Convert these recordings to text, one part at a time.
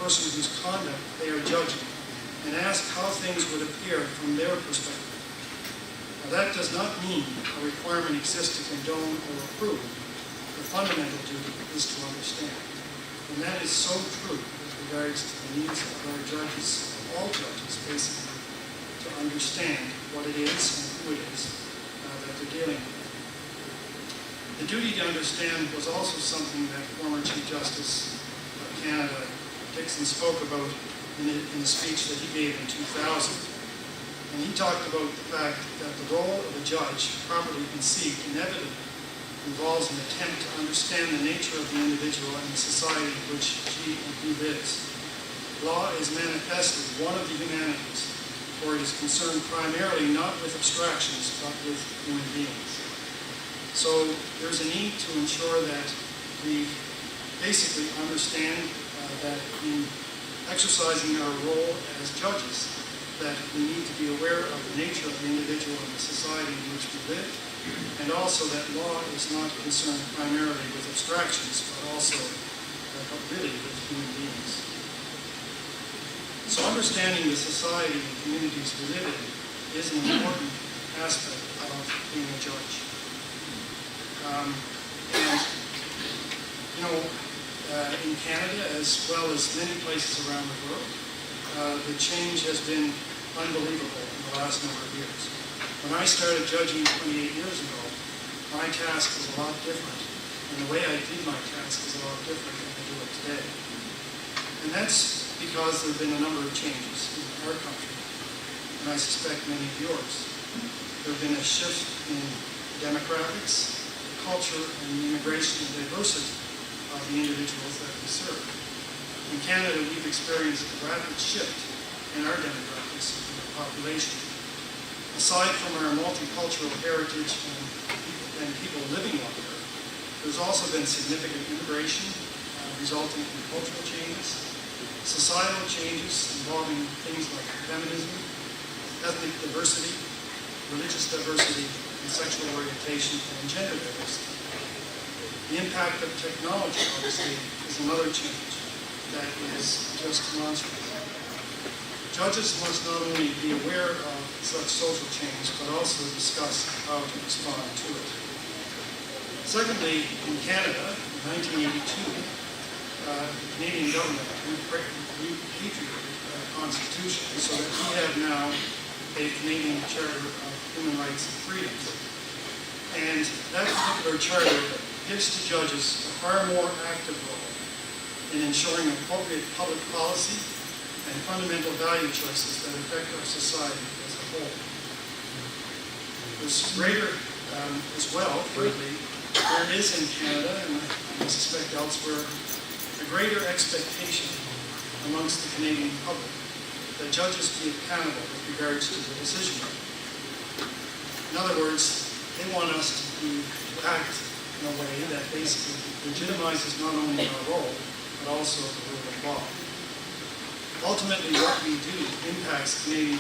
person whose conduct they are judging and ask how things would appear from their perspective. Now, that does not mean a requirement exists to condone or approve. The fundamental duty is to understand. And that is so true with regards to the needs of our judges, of all judges, basically, to understand what it is and who it is that they're dealing with. The duty to understand was also something that former Chief Justice of Canada, Dixon, spoke about in the speech that he gave in 2000. And he talked about the fact that the role of a judge, properly conceived, inevitably involves an attempt to understand the nature of the individual and the society in which she and he lives. Law is manifestly one of the humanities, for it is concerned primarily not with abstractions, but with human beings. So there's a need to ensure that we basically understand that in exercising our role as judges, that we need to be aware of the nature of the individual and the society in which we live, and also that law is not concerned primarily with abstractions, but also, but really with human beings. So understanding the society and communities we live in is an important aspect of being a judge. And, you know, in Canada, as well as many places around the world, the change has been unbelievable in the last number of years. When I started judging 28 years ago, my task was a lot different, and the way I did my task is a lot different than I do it today. And that's because there have been a number of changes in our country, and I suspect many of yours. There have been a shift in demographics, culture, and the immigration and diversity of the individuals that we serve. In Canada, we've experienced a rapid shift in our demographics of the population. Aside from our multicultural heritage and people living out there, there's also been significant immigration resulting in cultural changes, societal changes involving things like feminism, ethnic diversity, religious diversity, and sexual orientation, and gender diversity. The impact of technology, obviously, is another change that is just monstrous. Judges must not only be aware of such social change, but also discuss how to respond to it. Secondly, in Canada, in 1982, the Canadian government repatriated the Constitution so that we have now a Canadian Charter of Human Rights and Freedoms. And that particular charter gives to judges a far more active role in ensuring appropriate public policy and fundamental value choices that affect our society as a whole. There's greater, as well, thirdly, there is in Canada, and I suspect elsewhere, a greater expectation amongst the Canadian public that judges be accountable with regards to the decision. In other words, they want us to act in a way that basically legitimizes not only our role, but also the rule of law. Ultimately, what we do impacts the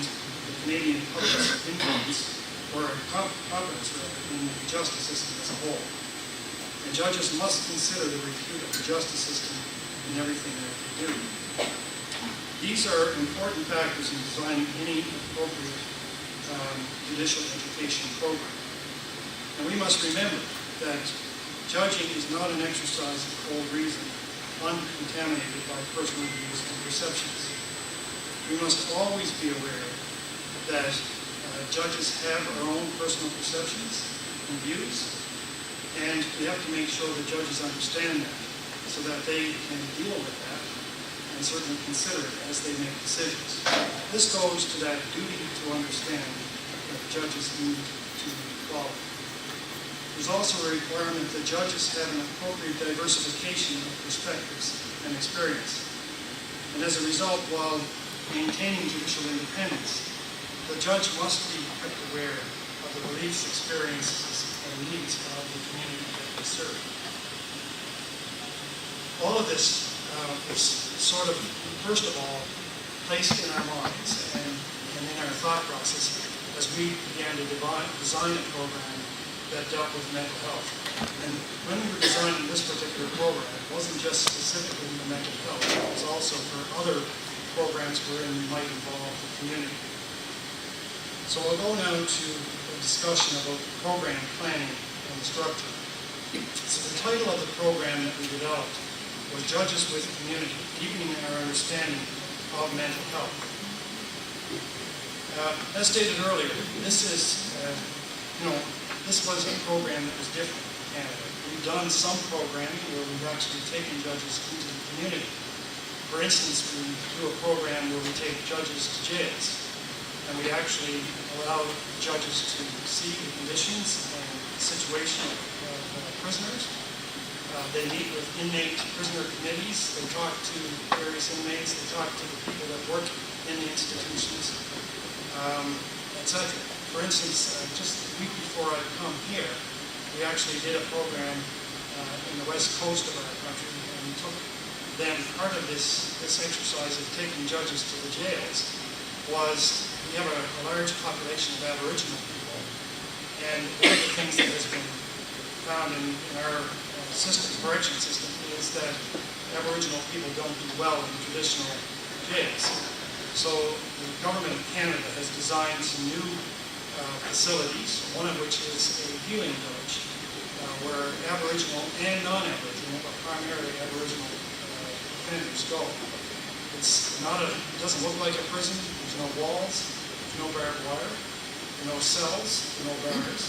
Canadian public's influence or confidence in the justice system as a whole. And judges must consider the repute of the justice system in everything that they do. These are important factors in designing any appropriate judicial education program. And we must remember that judging is not an exercise of cold reason, uncontaminated by personal views and perceptions. We must always be aware that judges have our own personal perceptions and views, and we have to make sure that judges understand that so that they can deal with that and certainly consider it as they make decisions. This goes to that duty to understand that judges need to follow. There's also a requirement that judges have an appropriate diversification of perspectives and experience. And as a result, while maintaining judicial independence, the judge must be kept aware of the beliefs, experiences, and needs of the community that they serve. All of this is sort of, first of all, placed in our minds and in our thought process as we began to design a program that dealt with mental health. And when we were designing this particular program, it wasn't just specifically for mental health, it was also for other programs wherein we might involve the community. So I'll go now to a discussion about the program planning and the structure. So the title of the program that we developed was Judges with Community, Deepening Our Understanding of Mental Health. As stated earlier, this was a program that was different in Canada. We've done some programming where we've actually taken judges into the community. For instance, we do a program where we take judges to jails, and we actually allow judges to see the conditions and situation of prisoners. They meet with inmate prisoner committees, they talk to various inmates, they talk to the people that work in the institutions, etc. For instance, just the week before I come here, we actually did a program in the west coast of our country, and we took them, part of this exercise of taking judges to the jails was, we have a large population of Aboriginal people, and one of the things that has been found in our correction system is that Aboriginal people don't do well in traditional jails. So the government of Canada has designed some new facilities, one of which is a healing village, where Aboriginal and non-Aboriginal, but primarily Aboriginal offenders go. It doesn't look like a prison. There's no walls, there's no barbed wire, there are no cells, there are no bars.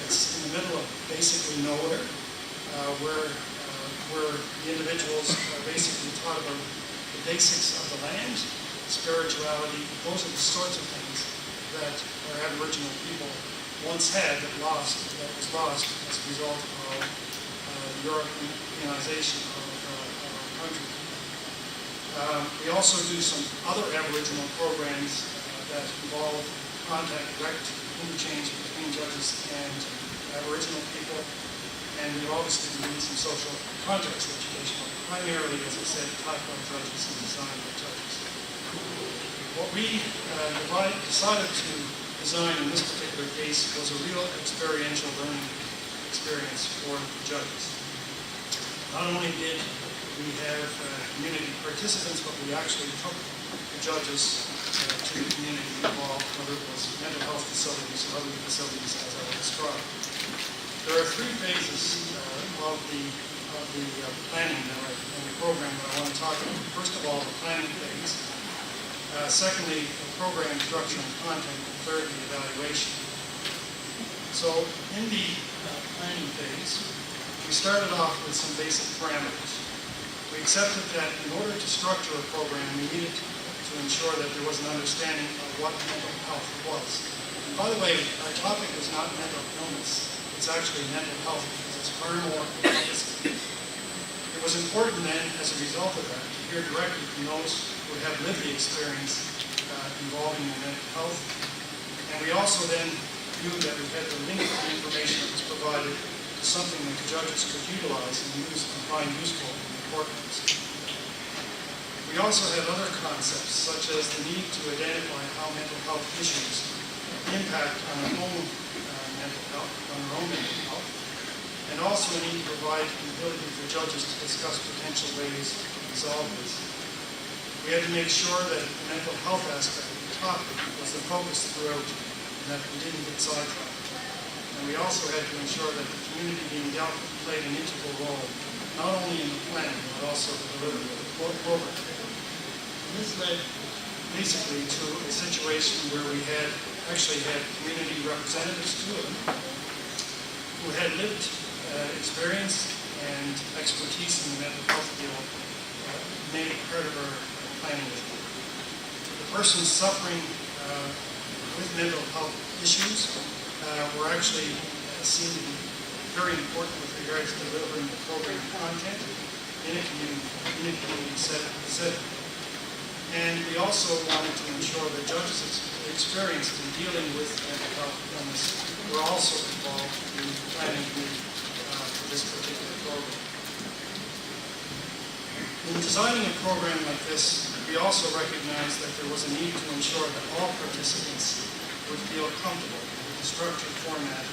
It's in the middle of basically nowhere, where the individuals are basically taught about the basics of the land, spirituality. Those are the sorts of things that our Aboriginal people once had that was lost as a result of Europeanization of our country. We also do some other Aboriginal programs that involve direct interchange between judges and Aboriginal people, and we've obviously been doing some social context education, primarily, as I said, taught by judges and designed by judges. What we decided to design in this particular case was a real experiential learning experience for judges. Not only did we have community participants, but we actually took the judges to the community involved, whether it was mental health facilities or other facilities as I will describe. There are three phases of the planning and the program that I want to talk about. First of all, the planning phase. Secondly, the program structure and content. And third, the evaluation. So in the planning phase, we started off with some basic parameters. We accepted that in order to structure a program, we needed to ensure that there was an understanding of what mental health was. And by the way, our topic is not mental illness. It's actually mental health because it's far more encompassing. It was important then, as a result of that, to hear directly from those who have lived the experience involving mental health. And we also then knew that we had to link the information that was provided to something that the judges could utilize and use and find useful in the courtrooms. We also had other concepts, such as the need to identify how mental health issues impact on our own mental health, and also the need to provide the ability for judges to discuss potential ways to resolve this. We had to make sure that the mental health aspect of the topic was the focus throughout, and that we didn't get sidetracked. And we also had to ensure that the community being dealt with played an integral role, not only in the planning, but also the delivery of the program. And this led basically to a situation where we actually had community representatives, two of them, who had lived experience and expertise in the mental health field, made it part of our planning. The persons suffering with mental health issues were actually seen to be very important with regards to delivering the program content in a community setting. And we also wanted to ensure that judges experienced in dealing with mental health illness were also involved in the planning committee for this particular program. In designing a program like this, we also recognized that there was a need to ensure that all participants would feel comfortable with the structured format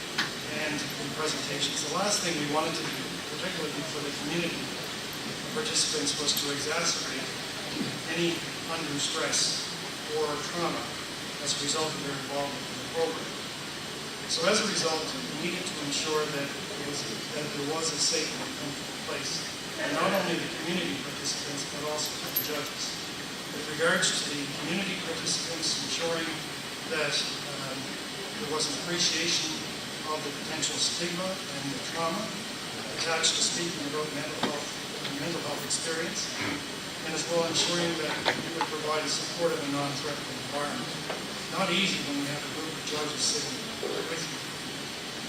and in presentations. The last thing we wanted to do, particularly for the community participants, was to exacerbate any undue stress or trauma as a result of their involvement in the program. So as a result, we needed to ensure that there was a safe and comfortable place, and not only the community participants, but also for the judges. With regards to the community participants, ensuring that there was an appreciation of the potential stigma and the trauma attached to speaking about mental health experience, and as well ensuring that we would provide a supportive and non-threatening environment. Not easy when you have a group of judges sitting with you.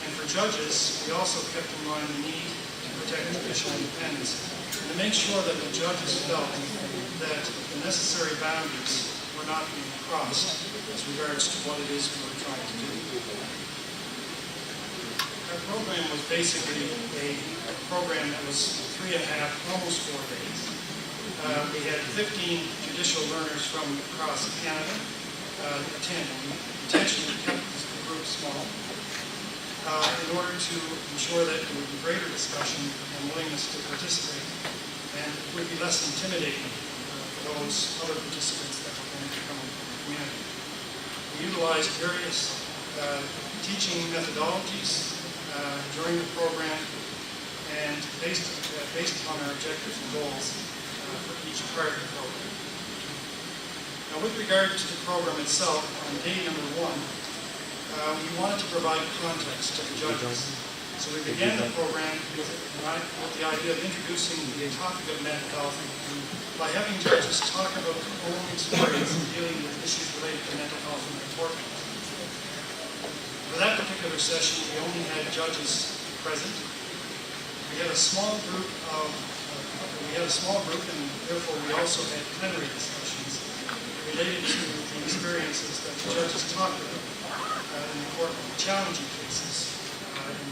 And for judges, we also kept in mind the need to protect judicial independence and to make sure that the judges felt that the necessary boundaries were not being crossed as regards to what it is we were trying to do. Our program was basically a program that was 3.5, almost 4 days. We had 15 judicial learners from across Canada attend. We intentionally kept the group small in order to ensure that there would be greater discussion and willingness to participate, and it would be less intimidating for those other participants that were going to come into the community. We utilized various teaching methodologies during the program, and based upon our objectives and goals for each part of the program. Now, with regard to the program itself, on day number 1, we wanted to provide context to the judges. So we began the program with the idea of introducing the topic of mental health by having judges talk about their own experience in dealing with issues related to mental health in their courtroom. For that particular session, we only had judges present. We had a small group, and therefore we also had plenary discussions related to the experiences that the judges talked about in the courtroom, challenging cases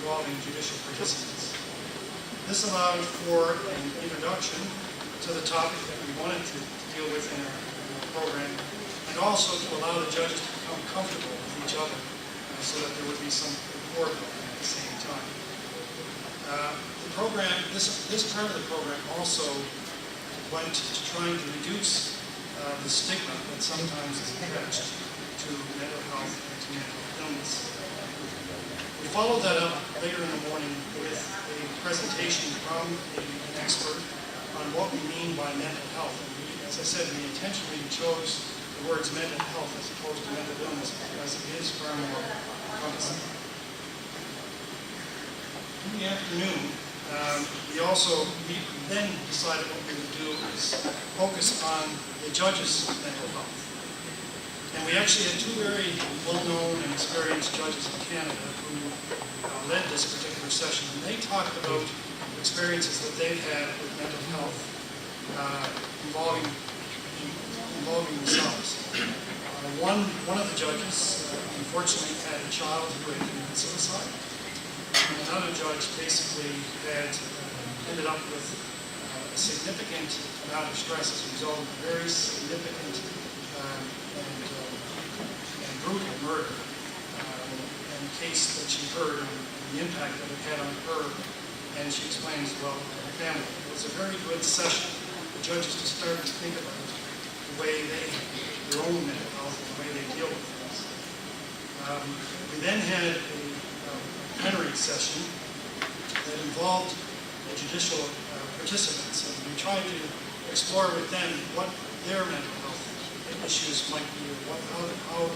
involving judicial participants. This allowed for an introduction to the topic that we wanted to deal with in our program, and also to allow the judges to become comfortable with each other so that there would be some rapport building at the same time. The program, this part of the program also went to trying to reduce the stigma that sometimes is attached to mental health and to mental illness. We followed that up later in the morning with a presentation from an expert on what we mean by mental health. And we, as I said, we intentionally chose the words mental health as opposed to mental illness because it is far more encompassing. In the afternoon, we then decided what we would do is focus on the judges' mental health. And we actually had 2 very well-known and experienced judges in Canada who led this particular session. And they talked about experiences that they've had with mental health involving themselves. One of the judges, unfortunately, had a child who had committed suicide. And another judge basically had ended up with a significant amount of stress as a result of a very significant and brutal murder, and the case that she heard and the impact that it had on her, and she explains, well, her family. It was a very good session for judges to start to think about the way their own mental health and the way they deal with things. We then had a plenary session that involved the judicial participants, and we tried to explore with them what their mental health issues might be, or how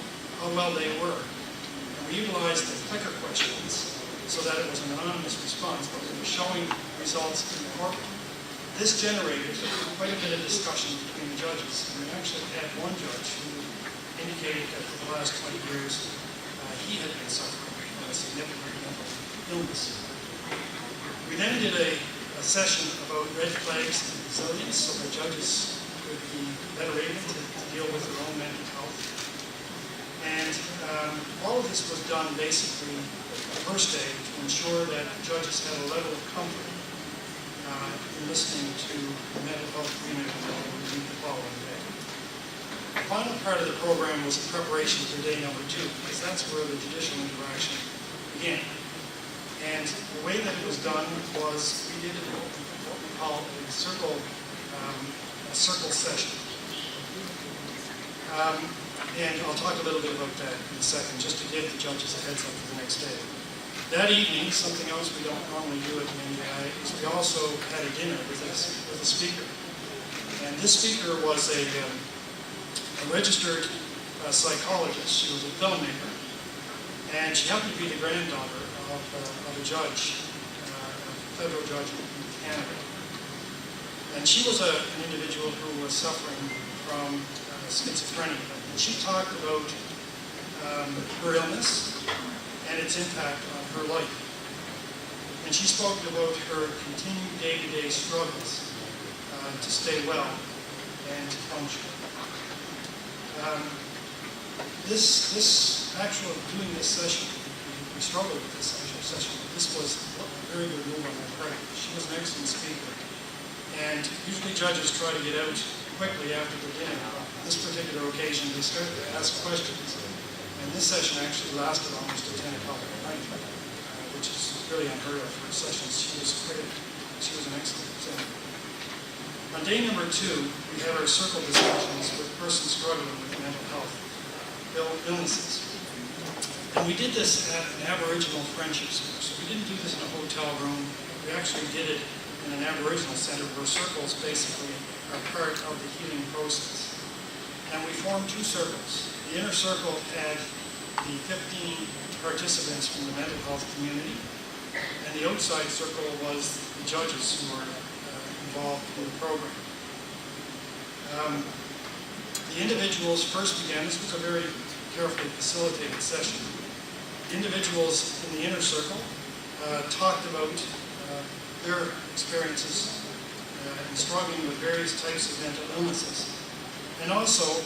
well they were. And we utilized the clicker questions so that it was an anonymous response, but we were showing results in the courtroom. This generated quite a bit of discussion between the judges, and we actually had one judge who indicated that for the last 20 years he had been suffering from a significant mental illness. We then did a session about red flags and resilience, so the judges would be better able to deal with their own mental health. And all of this was done basically the first day to ensure that judges had a level of comfort in listening to the mental health agreement that we would meet the following day. The final part of the program was preparation for day number 2, because that's where the judicial interaction began. And the way that it was done was we did what we call a circle session. And I'll talk a little bit about that in a second, just to give the judges a heads up for the next day. That evening, something else we don't normally do at the NDI is we also had a dinner with a speaker. And this speaker was a registered psychologist. She was a filmmaker. And she happened to be the granddaughter of a judge, a federal judge in Canada. And she was an individual who was suffering from schizophrenia. And she talked about her illness and its impact on her life. And she spoke about her continued day-to-day struggles to stay well and to function. Doing this session, we struggled with this actual session, but this was a very good move on my part. She was an excellent speaker. And usually judges try to get out quickly after the dinner. On this particular occasion, they started to ask questions. And this session actually lasted almost to 10 o'clock at night, which is really unheard of for sessions. She was an excellent presenter. On day number 2, we had our circle discussions with persons struggling with mental health illnesses. And we did this at an Aboriginal Friendship Center. So we didn't do this in a hotel room. We actually did it in an Aboriginal center where circles basically are part of the healing process. And we formed 2 circles. The inner circle had the 15 participants from the mental health community, and the outside circle was the judges who were involved in the program. The individuals first began, this was a very carefully facilitated session. The individuals in the inner circle talked about their experiences in struggling with various types of mental illnesses, and also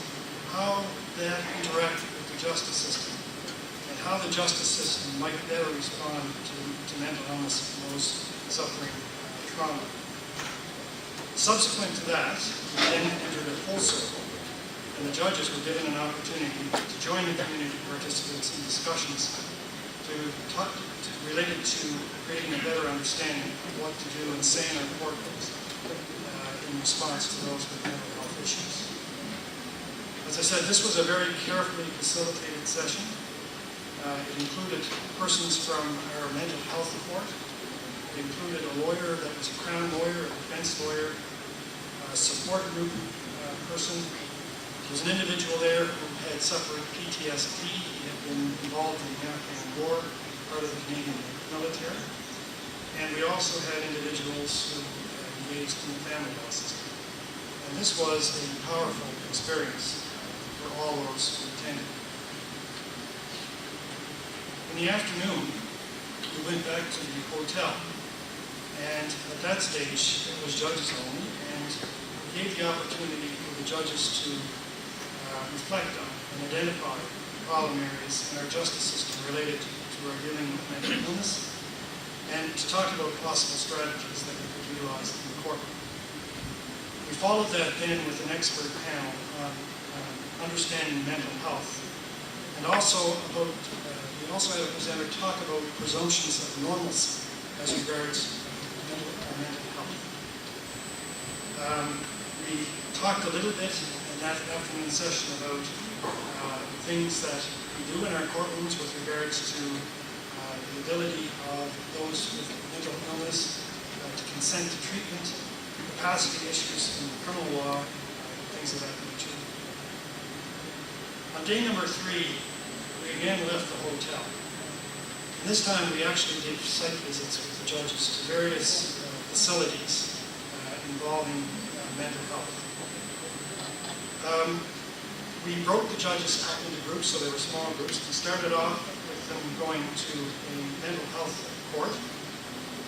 how that interacted with the justice system, and how the justice system might better respond to mental illness and those suffering trauma. Subsequent to that, we then entered a full circle, and the judges were given an opportunity to join the community participants in discussions related to creating a better understanding of what to do and say in our courtrooms in response to those with mental health issues. As I said, this was a very carefully facilitated session. It included persons from our mental health court. It included a lawyer that was a Crown lawyer, a defense lawyer, a support group person. There was an individual there who had suffered PTSD. He had been involved in the Afghan War, part of the Canadian military. And we also had individuals who engaged in the family law system. And this was a powerful experience for all those who attended. In the afternoon, we went back to the hotel. And at that stage, it was judges only, and we gave the opportunity for the judges to reflect on and identify problem areas in our justice system related to our dealing with mental illness, and to talk about possible strategies that we could utilize in the courtroom. We followed that then with an expert panel on understanding mental health, and also about, we also had a presenter talk about presumptions of normalcy as regards mental health. We talked a little bit in that afternoon session about things that we do in our courtrooms with regards to the ability of those with mental illness to consent to treatment, capacity issues in the criminal law, things of that nature. On day number 3, we again left the hotel. And this time we actually did site visits with the judges to various facilities involving mental health. We broke the judges up into groups, so they were small groups. We started off with them going to a mental health court.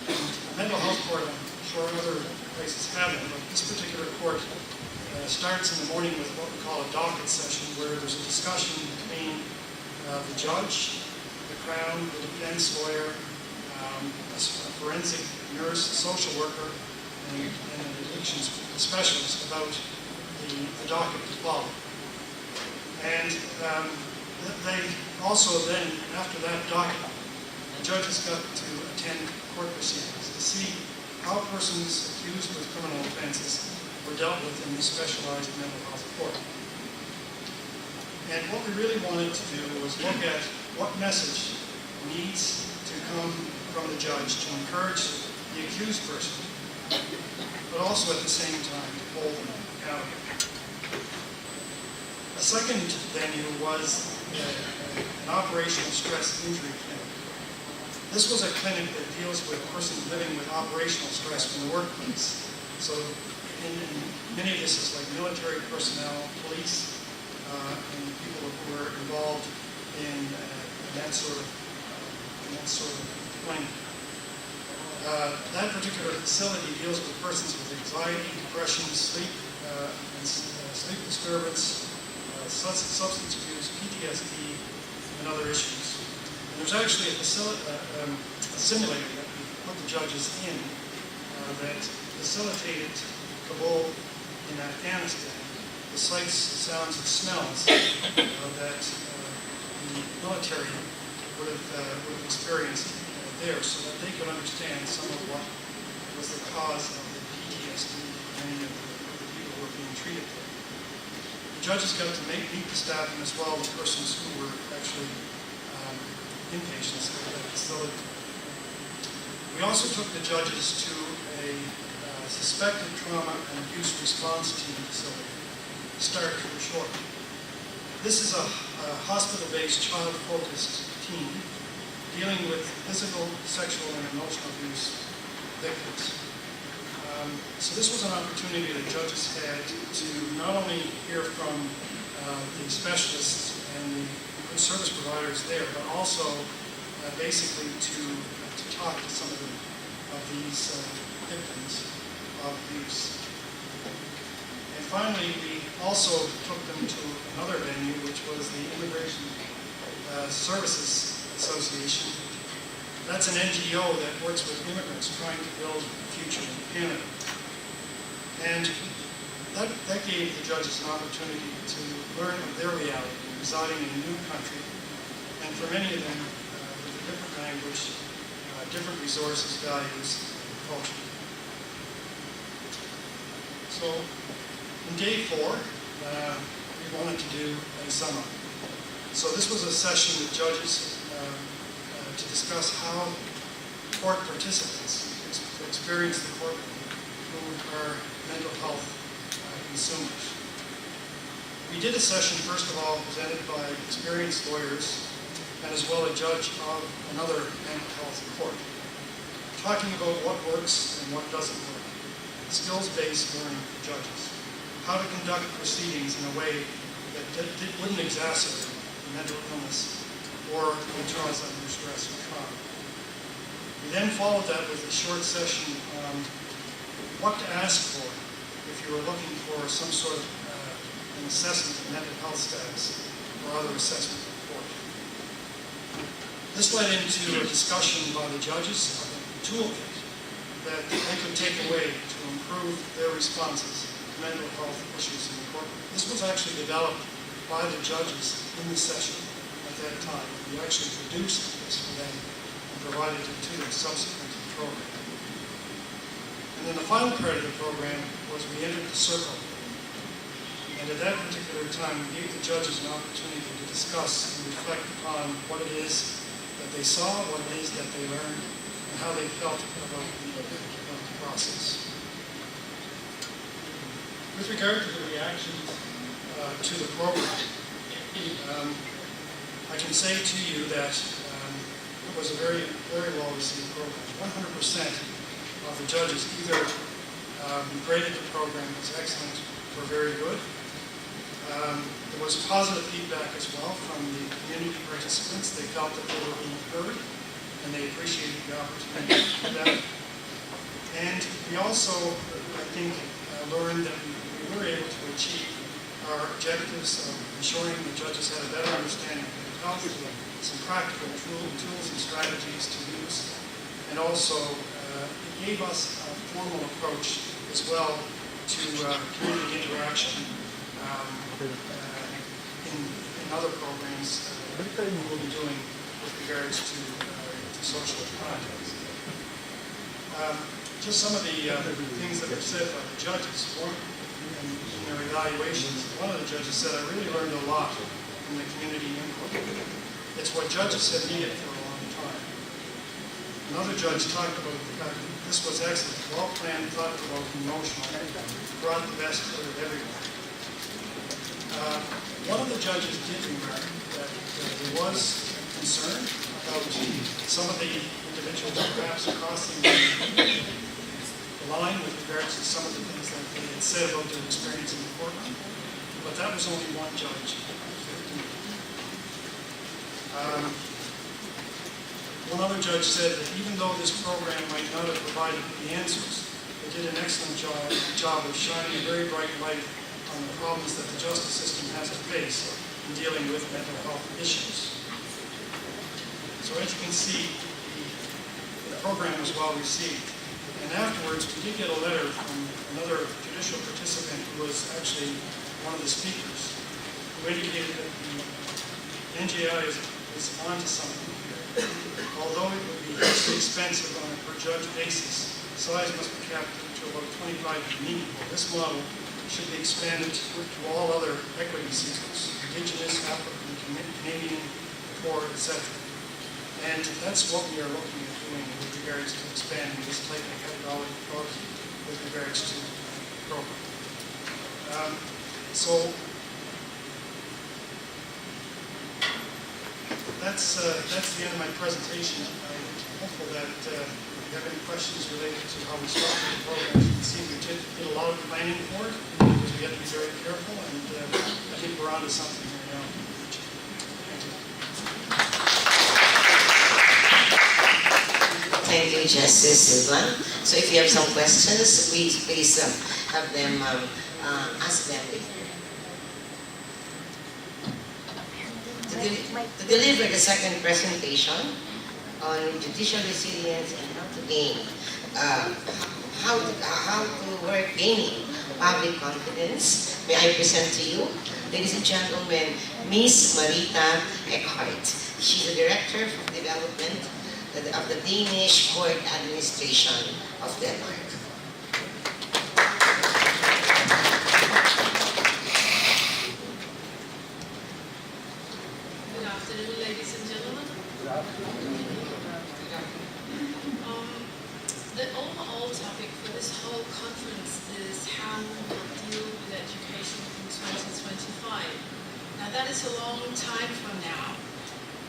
And a mental health court, I'm sure other places have it, but this particular court starts in the morning with what we call a docket session, where there's a discussion between the judge, the Crown, the defense lawyer, a forensic nurse, a social worker, and an addictions specialist about the docket to follow. And they also then, after that docket, the judges got to attend court proceedings to see how persons accused with criminal offenses were dealt with in the specialized mental health court. And what we really wanted to do was look at what message needs to come from the judge to encourage the accused person, but also at the same time to hold them accountable. A second venue was an operational stress injury clinic. This was a clinic that deals with persons living with operational stress from the workplace. So in many of this is like military personnel, police, and people who are involved in that sort of employment. That particular facility deals with persons with anxiety, depression, sleep disturbance, substance abuse, PTSD, and other issues. And there's actually a simulator that we put the judges in that facilitated Kabul in Afghanistan, the sights, sounds, and smells that the military would have experienced there, so that they could understand some of what was the cause of the PTSD of many of the people who were being treated there. The judges got to meet the staff and as well the persons who were actually inpatients at that facility. We also took the judges to a suspected trauma and abuse response team facility, START for short. This is a hospital-based, child-focused team dealing with physical, sexual, and emotional abuse victims. So this was an opportunity that judges had to not only hear from the specialists and the service providers there, but also basically to talk to some of these victims of abuse. And finally, we also took them to another venue, which was the Immigration Services Association. That's an NGO that works with immigrants trying to build a future in Canada. And that gave the judges an opportunity to learn of their reality, residing in a new country, and for many of them, with a different language, different resources, values, and culture. So, in day 4, we wanted to do a sum up. So this was a session with judges to discuss how court participants experience the courtroom who are mental health consumers. We did a session, first of all, presented by experienced lawyers and as well a judge of another mental health court, talking about what works and what doesn't work, skills-based learning for judges, how to conduct proceedings in a way that wouldn't exacerbate mental illness or cause under stress or trauma. We then followed that with a short session on what to ask for if you were looking for some sort of an assessment of mental health status or other assessment of the court. This led into a discussion by the judges of a toolkit that they could take away to improve their responses to mental health issues in the court. This was actually developed by the judges in the session at that time. We actually produced this for them and provided it to them subsequent to the program. And then the final part of the program was we entered the circle. And at that particular time, we gave the judges an opportunity to discuss and reflect upon what it is that they saw, what it is that they learned, and how they felt about the process. With regard to the reactions to the program, I can say to you that it was a very, very well-received program. 100% of the judges either graded the program as excellent or very good. There was positive feedback as well from the community participants. They felt that they were being heard, and they appreciated the opportunity to do that. And we also, I think, learned that we were able to achieve our objectives of ensuring the judges had a better understanding of mental health, some practical tools and strategies to use, and also it gave us a formal approach as well to community interaction in other programs we will be doing with regards to social context. Just some of the things that were said by the judges. One, in their evaluations, one of the judges said, I really learned a lot from the community input. It's what judges have needed for a long time. Another judge talked about the fact that this was excellent, well planned, thought provoking, emotional, brought the best out of everyone. One of the judges did remark that there was concern about some of the individuals perhaps crossing the line with regards to some of the things that they had said about their experience in the courtroom, but that was only one judge out of 15. One other judge said that even though this program might not have provided the answers, it did an excellent job of shining a very bright light on the problems that the justice system has to face in dealing with mental health issues. So as you can see, the program was well received. And afterwards, we did get a letter from another judicial participant who was actually one of the speakers, who indicated that the NJI is onto something here. Although it would be hugely expensive on a per-judge basis, size must be capped to about 25 unique people. This model should be expanded to all other equity seekers, Indigenous, African, Canadian, poor, etc. And that's what we are looking at doing with regards to expanding this type of methodology with regards to the program. So that's the end of my presentation. I'm hopeful that if you have any questions related to how we structure the program, it seems we did a lot of planning for it because we have to be very careful, and I think we're onto something here now. Thank you. Thank you, Justice Silva. So if you have some questions, please have them, ask them. To deliver the second presentation on judicial resilience and how to gain, how to work gaining public confidence, may I present to you, ladies and gentlemen, Ms. Marita Eckhart. She's the Director of Development of the Danish Court Administration of Denmark. Good afternoon, ladies and gentlemen. The overall topic for this whole conference is how we will deal with education in 2025. Now that is a long time from now.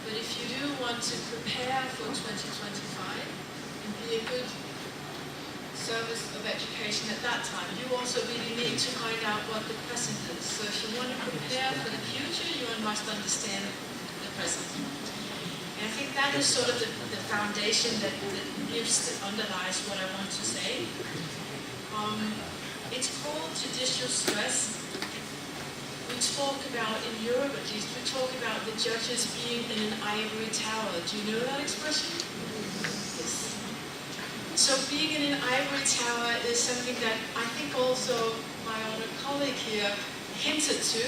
But if you do want to prepare for 2025 and be a good service of education at that time, you also really need to find out what the present is. So if you want to prepare for the future, you must understand the present. And I think that is sort of the foundation that underlies what I want to say. It's called judicial stress. We talk about, in Europe at least, we talk about the judges being in an ivory tower. Do you know that expression? Yes. So being in an ivory tower is something that I think also my honored colleague here hinted to,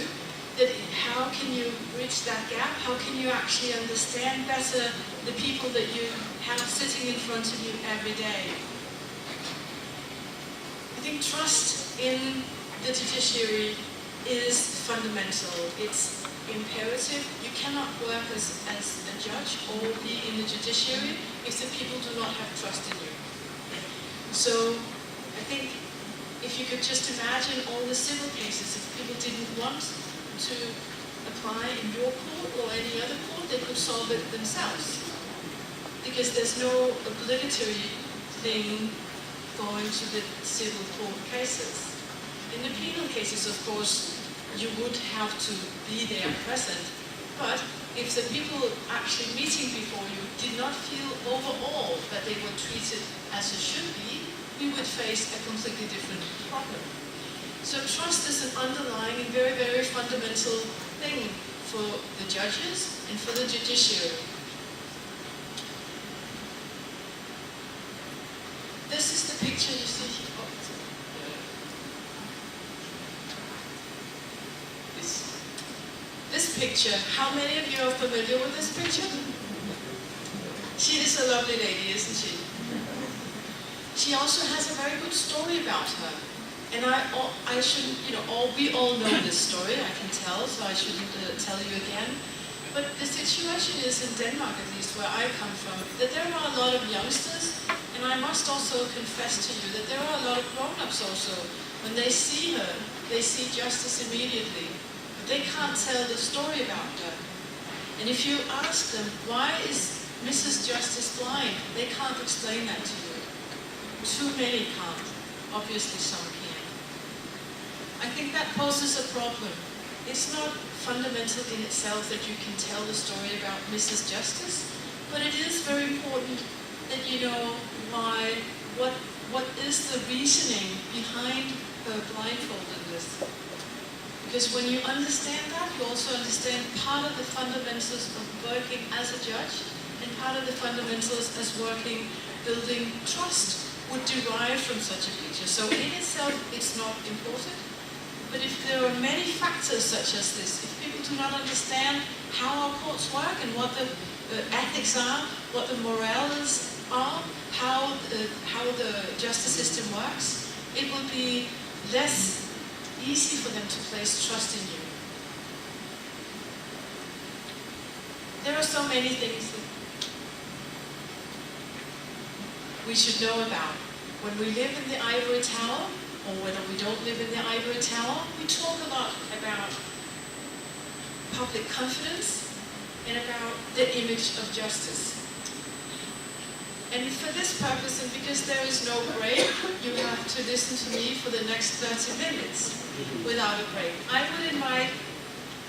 that how can you bridge that gap? How can you actually understand better the people that you have sitting in front of you every day? I think trust in the judiciary is fundamental. It's imperative. You cannot work as a judge or be in the judiciary if the people do not have trust in you. So I think if you could just imagine all the civil cases, if people didn't want to apply in your court or any other court, they could solve it themselves. Because there's no obligatory thing going to the civil court cases. In the penal cases, of course, you would have to be there present. But if the people actually meeting before you did not feel overall that they were treated as it should be, we would face a completely different problem. So trust is an underlying and very, very fundamental thing for the judges and for the judiciary. This is the picture you see here. This picture, how many of you are familiar with this picture? She is a lovely lady, isn't she? she also has a very good story about her. And I shouldn't, we all know this story, I can tell, so I shouldn't tell you again. But the situation is, in Denmark at least, where I come from, that there are a lot of youngsters, and I must also confess to you that there are a lot of grown-ups also. When they see her, they see justice immediately, but they can't tell the story about her. And if you ask them, why is Mrs. Justice blind, they can't explain that to you. Too many can't. Obviously some can. I think that poses a problem. It's not fundamental in itself that you can tell the story about Mrs. Justice, but it is very important that you know what is the reasoning behind her blindfoldedness. Because when you understand that, you also understand part of the fundamentals of working as a judge, and part of the fundamentals as building trust would derive from such a picture. So in itself, it's not important. But if there are many factors such as this, if people do not understand how our courts work and what the ethics are, what the morals are, how the justice system works, it will be less easy for them to place trust in you. There are so many things that we should know about. When we live in the ivory tower, or whether we don't live in the ivory tower, we talk a lot about public confidence and about the image of justice. And for this purpose, and because there is no break, you have to listen to me for the next 30 minutes without a break. I would invite,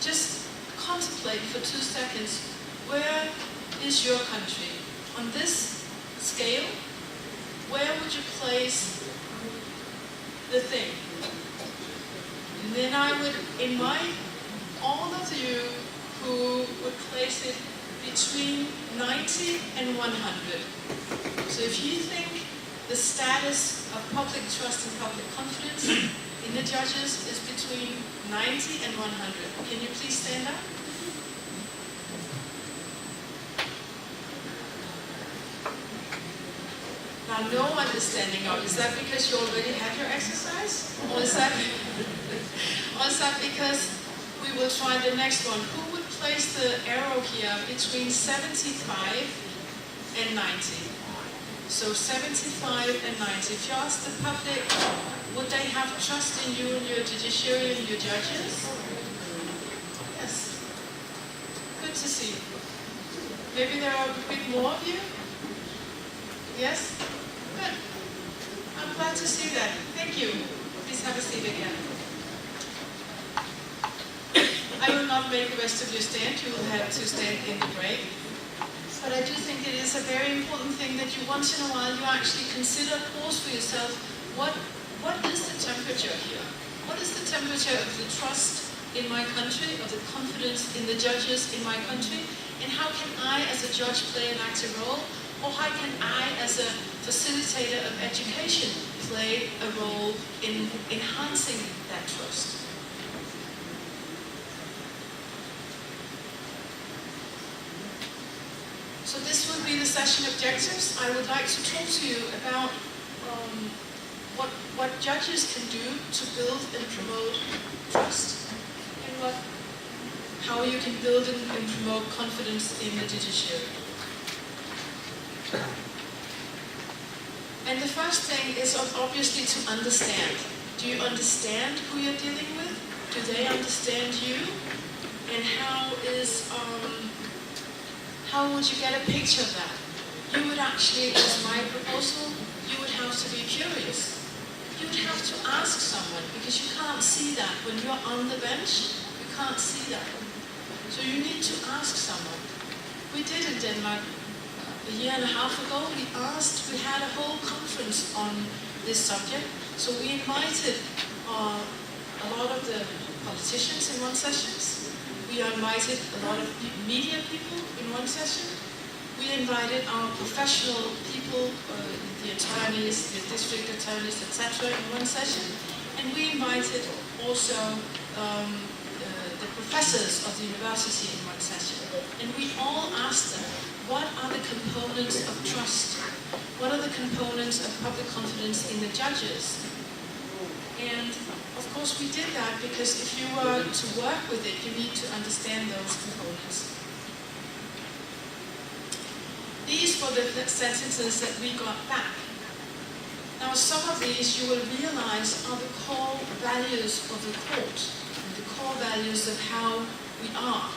just contemplate for 2 seconds, where is your country? On this scale, where would you place the thing? And then I would invite all of you who would place it between 90 and 100. So if you think the status of public trust and public confidence in the judges is between 90 and 100, can you please stand up? Now, no one is standing up. Is that because you already had your exercise? Or is that because we will try the next one? Who would place the arrow here between 75 and 90? So 75 and 90. If you ask the public, would they have trust in you and your judiciary and your judges? Yes. Good to see. Maybe there are a bit more of you? Yes? Good. I'm glad to see that. Thank you. Please have a seat again. I will not make the rest of you stand. You will have to stand in the break. But I do think it is a very important thing that you once in a while you actually consider, pause for yourself, what is the temperature here? What is the temperature of the trust in my country, of the confidence in the judges in my country? And how can I as a judge play an active role? Or how can I, as a facilitator of education, play a role in enhancing that trust? So this will be the session objectives. I would like to talk to you about what judges can do to build and promote trust, and how you can build and promote confidence in the judiciary. And the first thing is obviously to understand. Do you understand who you're dealing with? Do they understand you? And how would you get a picture of that? You would actually, as my proposal, you would have to be curious. You would have to ask someone, because you can't see that. When you're on the bench, you can't see that. So you need to ask someone. We did in Denmark a year and a half ago. We had a whole conference on this subject. So we invited a lot of the politicians in one session. We invited a lot of media people in one session. We invited our professional people, the attorneys, the district attorneys, etc. in one session. And we invited also the professionals professors of the university in one session, and we all asked them, what are the components of trust? What are the components of public confidence in the judges? And of course we did that because if you were to work with it, you need to understand those components. These were the sentences that we got back. Now some of these you will realize are the core values of the court, and the core values of how we are.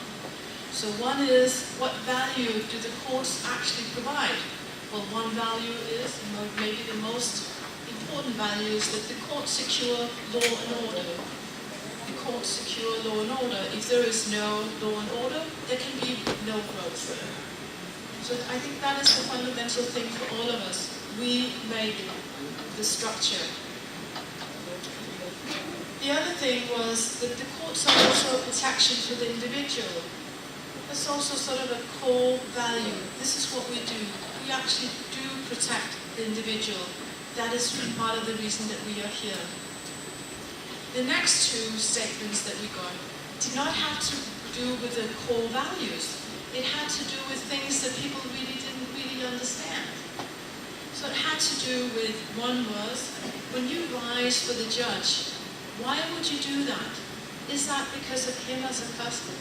So one is, what value do the courts actually provide? Well, one value is, maybe the most important value, is that the courts secure law and order. The courts secure law and order. If there is no law and order, there can be no growth. So I think that is the fundamental thing for all of us. We make the structure. The other thing was that the courts are also a protection for the individual. That's also sort of a core value. This is what we do. We actually do protect the individual. That is part of the reason that we are here. The next two statements that we got did not have to do with the core values. It had to do with things that people didn't really understand. So it had to do with, one was, when you rise for the judge, why would you do that? Is that because of him as a person?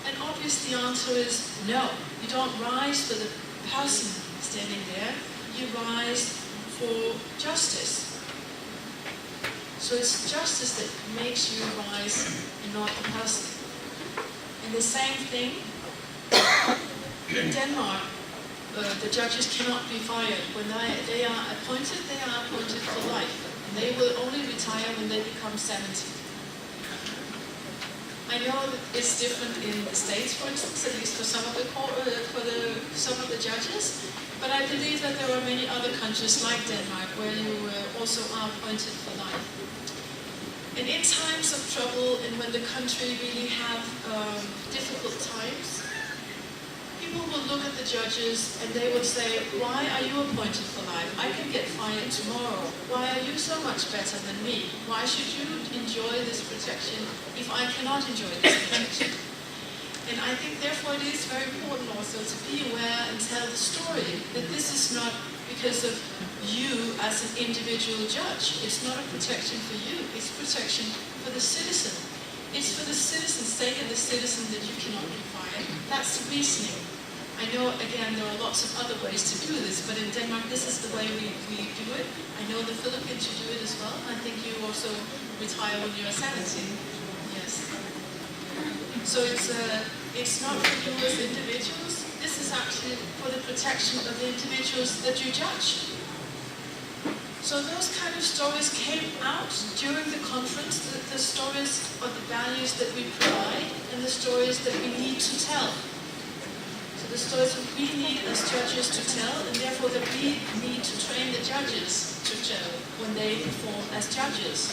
And obvious the answer is no. You don't rise for the person standing there. You rise for justice. So it's justice that makes you rise and not the person. And the same thing, in Denmark, the judges cannot be fired. When they are appointed for life. And they will only retire when they become 70. I know that it's different in the States, for instance, at least for some of some of the judges, but I believe that there are many other countries like Denmark where you also are appointed for life. And in times of trouble and when the country really have difficult times, people will look at the judges and they would say, why are you appointed for life? I can get fired tomorrow. Why are you so much better than me? Why should you enjoy this protection if I cannot enjoy this protection? And I think therefore it is very important also to be aware and tell the story that this is not because of you as an individual judge. It's not a protection for you. It's protection for the citizen. It's for the citizen's sake of the citizen that you cannot be fired. That's the reasoning. I know, again, there are lots of other ways to do this, but in Denmark, this is the way we do it. I know the Philippines, you do it as well. I think you also retire when you're 70. Yes. So it's not for you as individuals. This is actually for the protection of the individuals that you judge. So those kind of stories came out during the conference, the stories of the values that we provide and the stories that we need to tell. The stories that we need as judges to tell, and therefore that we need to train the judges to tell when they perform as judges.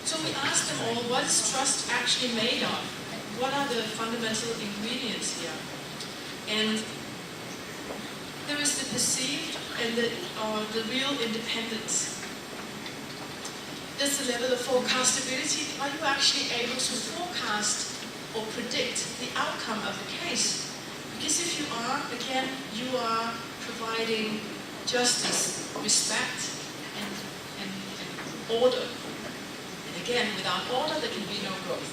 So we asked them all, what is trust actually made of? What are the fundamental ingredients here? And there is the perceived and the real independence. There's the level of forecastability. Are you actually able to forecast or predict the outcome of the case? Because if you are, again, you are providing justice, respect, and order. And again, without order, there can be no growth.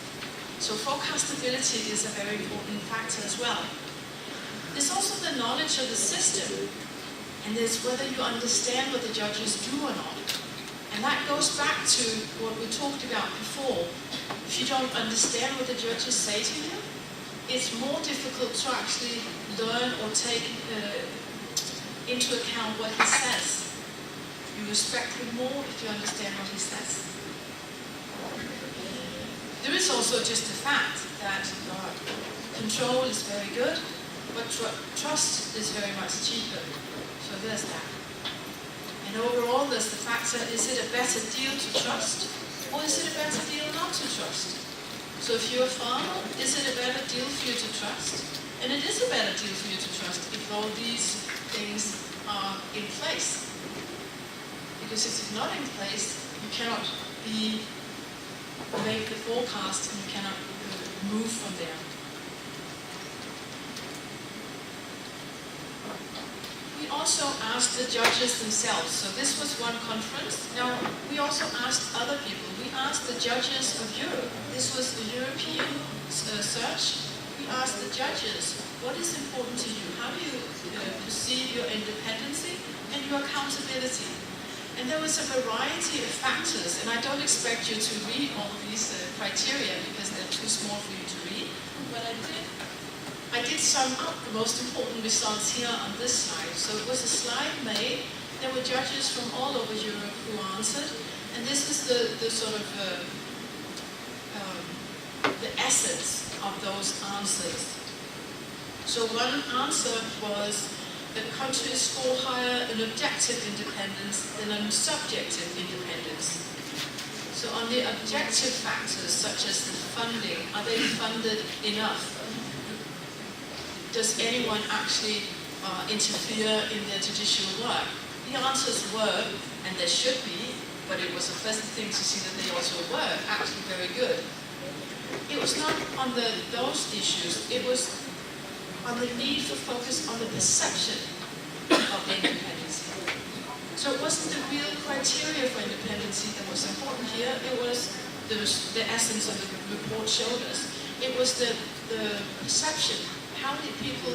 So forecastability is a very important factor as well. There's also the knowledge of the system, and there's whether you understand what the judges do or not. And that goes back to what we talked about before. If you don't understand what the judges say to you, it's more difficult to actually learn or take into account what he says. You respect him more if you understand what he says. There is also just the fact that control is very good, but trust is very much cheaper. So there's that. And overall, there's the factor, is it a better deal to trust, or is it a better deal not to trust? So if you're a farmer, is it a better deal for you to trust? And it is a better deal for you to trust if all these things are in place. Because if it's not in place, you cannot make the forecast, and you cannot move from there. We also asked the judges themselves. So this was one conference. Now, we also asked other people. We asked the judges of Europe. This was a European search. We asked the judges, what is important to you? How do you perceive your independency and your accountability? And there was a variety of factors, and I don't expect you to read all these criteria because they're too small for you to read, but I did sum up the most important results here on this slide. So it was a slide made. There were judges from all over Europe who answered, and this is the sort of the essence of those answers. So one answer was that countries score higher in objective independence than on subjective independence. So on the objective factors, such as the funding, are they funded enough? Does anyone actually interfere in their judicial work? The answers were, and there should be, but it was a pleasant thing to see that they also were actually very good. It was not on those issues, it was on the need for focus on the perception of the independency. So it wasn't the real criteria for independency that was important here, it was the essence of the report showed us. It was the perception. How did people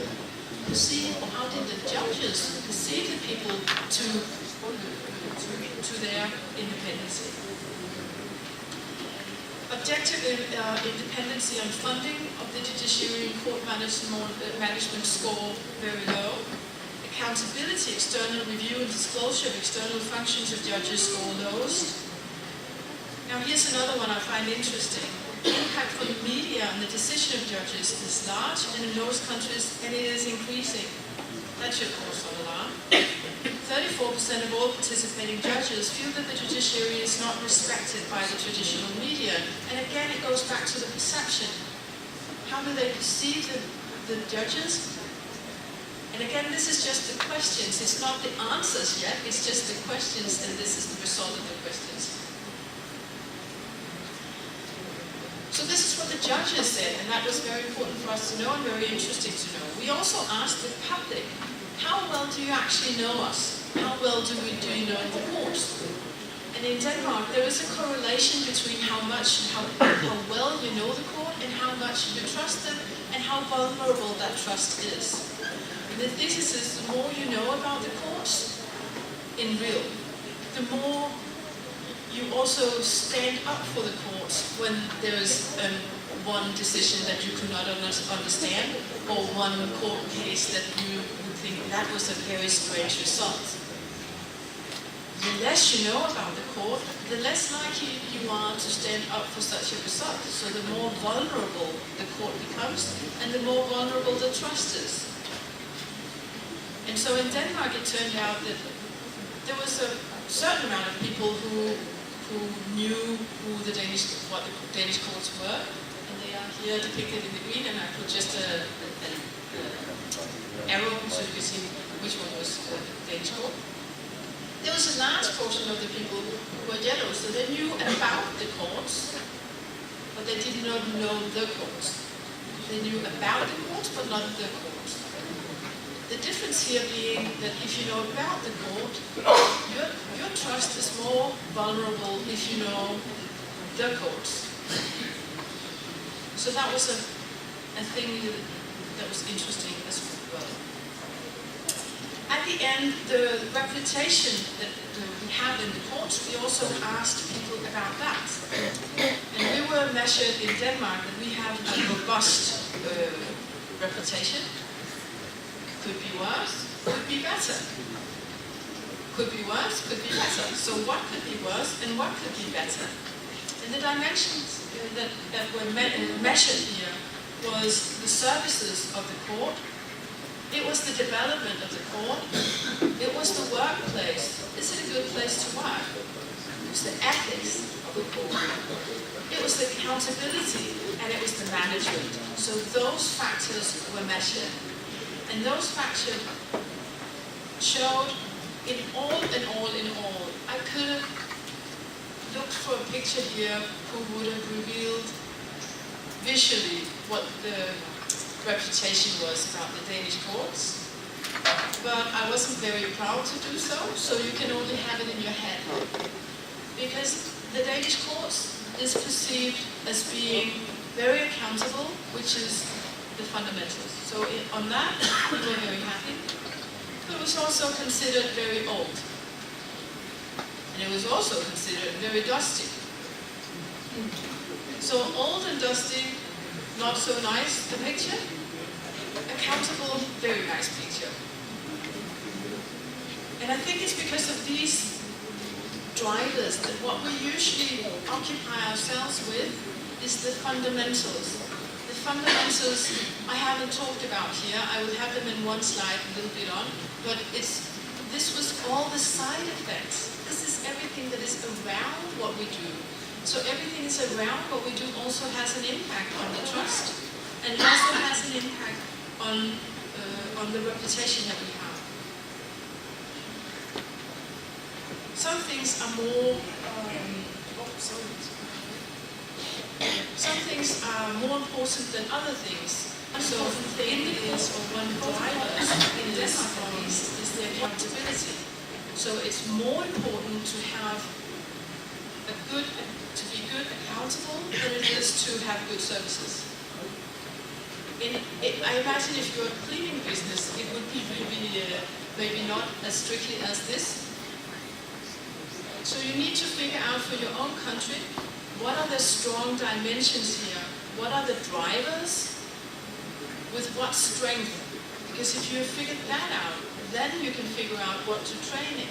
perceive, or how did the judges perceive the people to their independency? Objective independency on funding of the judiciary and court management score very low. Accountability, external review and disclosure of external functions of judges score lowest. Now here's another one I find interesting. The impact from the media on the decision of judges is large, and in most countries, and it is increasing. That should cause some alarm. 34% of all participating judges feel that the judiciary is not respected by the traditional media. And again, it goes back to the perception. How do they perceive the judges? And again, this is just the questions. It's not the answers yet. It's just the questions, and this is the result of the questions. So this is what the judges said, and that was very important for us to know and very interesting to know. We also asked the public, how well do you actually know us? How well do you know the courts? And in Denmark, there is a correlation between how well you know the court and how much you trust them and how vulnerable that trust is. And the thesis is the more you know about the courts in real, the more you also stand up for the courts when there is one decision that you could not understand, or one court case that you would think that was a very strange result. The less you know about the court, the less likely you are to stand up for such a result. So the more vulnerable the court becomes, and the more vulnerable the trust is. And so in Denmark, it turned out that there was a certain amount of people who knew what the Danish courts were, and they are here depicted in the green, and I put just an arrow so you can see which one was the Danish court. There was a large portion of the people who were yellow, so they knew about the courts, but they did not know the courts. They knew about the courts, but not the courts. The difference here being that if you know about the court, your trust is more vulnerable if you know the courts. So that was a thing that was interesting as well. At the end, the reputation that we have in the courts, we also asked people about that. And we were measured in Denmark that we have a robust reputation. Could be worse, could be better. Could be worse, could be better. So what could be worse and what could be better? And the dimensions that were measured here was the services of the court, it was the development of the court, it was the workplace. Is it a good place to work? It was the ethics of the court. It was the accountability, and it was the management. So those factors were measured. And those factors showed in all, I could have looked for a picture here who would have revealed visually what the reputation was about the Danish courts. But I wasn't very proud to do so, so you can only have it in your head. Because the Danish courts is perceived as being very accountable, which is the fundamentals. So on that, we were very happy. But it was also considered very old. And it was also considered very dusty. So old and dusty, not so nice, the picture. Accountable, very nice picture. And I think it's because of these drivers that what we usually occupy ourselves with is the fundamentals. The fundamentals I haven't talked about here. I will have them in one slide a little bit on, but this was all the side effects. This is everything that is around what we do. So everything is around what we do also has an impact on the trust, and it also has an impact on the reputation that we have. Some things are more, some things are more important than other things. So thing is, or one driver in this case, is the accountability. So it's more important to have to be good accountable than it is to have good services. I imagine if you're a cleaning business, it would be maybe not as strictly as this. So you need to figure out for your own country, what are the strong dimensions here? What are the drivers? With what strength? Because if you figure that out, then you can figure out what to train in.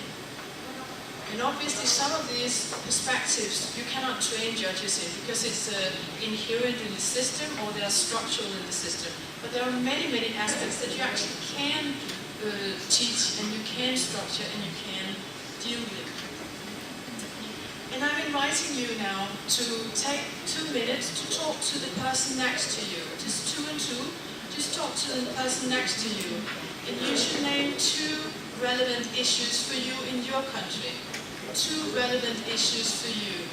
And obviously some of these perspectives you cannot train judges in because it's inherent in the system or they are structural in the system. But there are many, many aspects that you actually can teach and you can structure and you can deal with. And I'm inviting you now to take 2 minutes to talk to the person next to you. Just 2 and 2. Just talk to the person next to you. And you should name 2 relevant issues for you in your country. 2 relevant issues for you.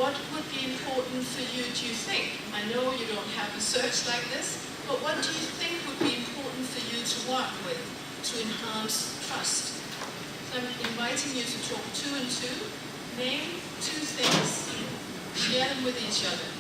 What would be important for you, do you think? I know you don't have a search like this, but what do you think would be important for you to work with to enhance trust? So I'm inviting you to talk 2 and 2. Name 2 things, share them with each other.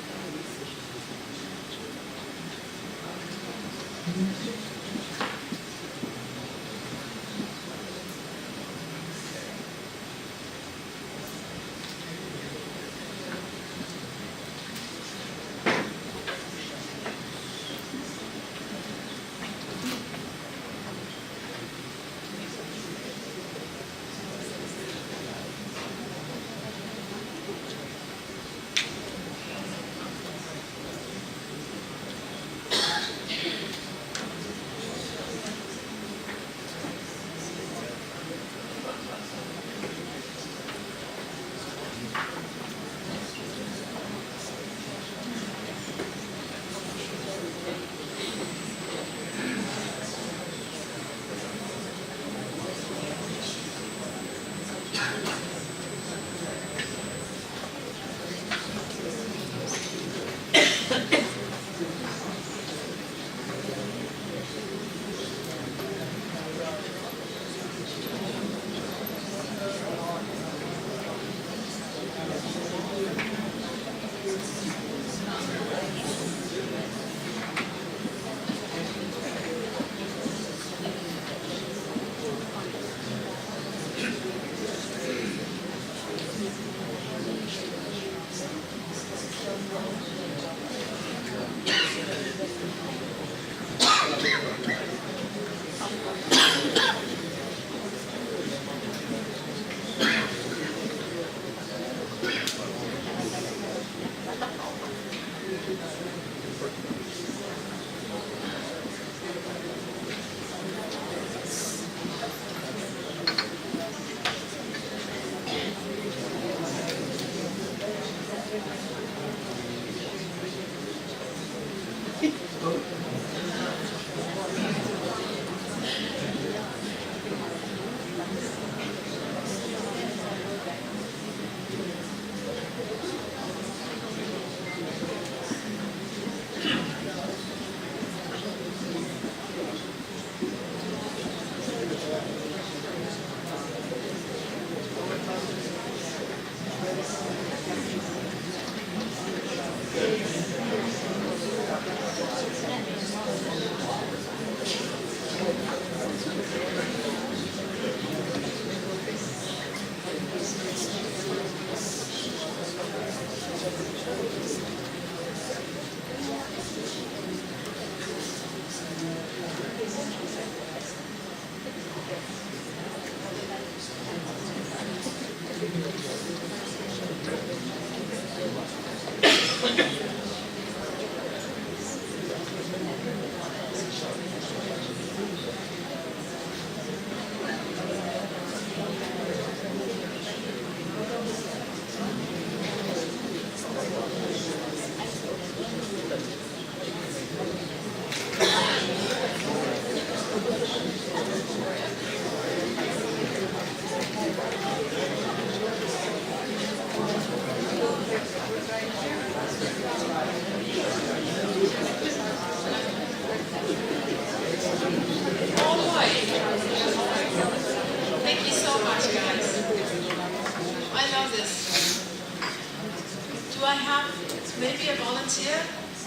Maybe a volunteer?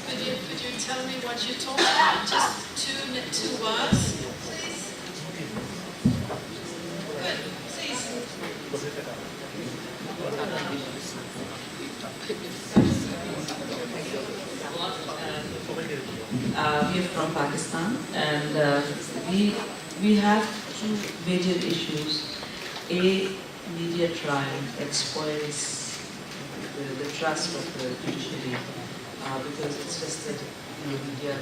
Could you tell me what you talked about? Just two words, please. Good, please. We are from Pakistan, and we have two major issues. A, media trial that spoils the trust of the judiciary, because it's just that media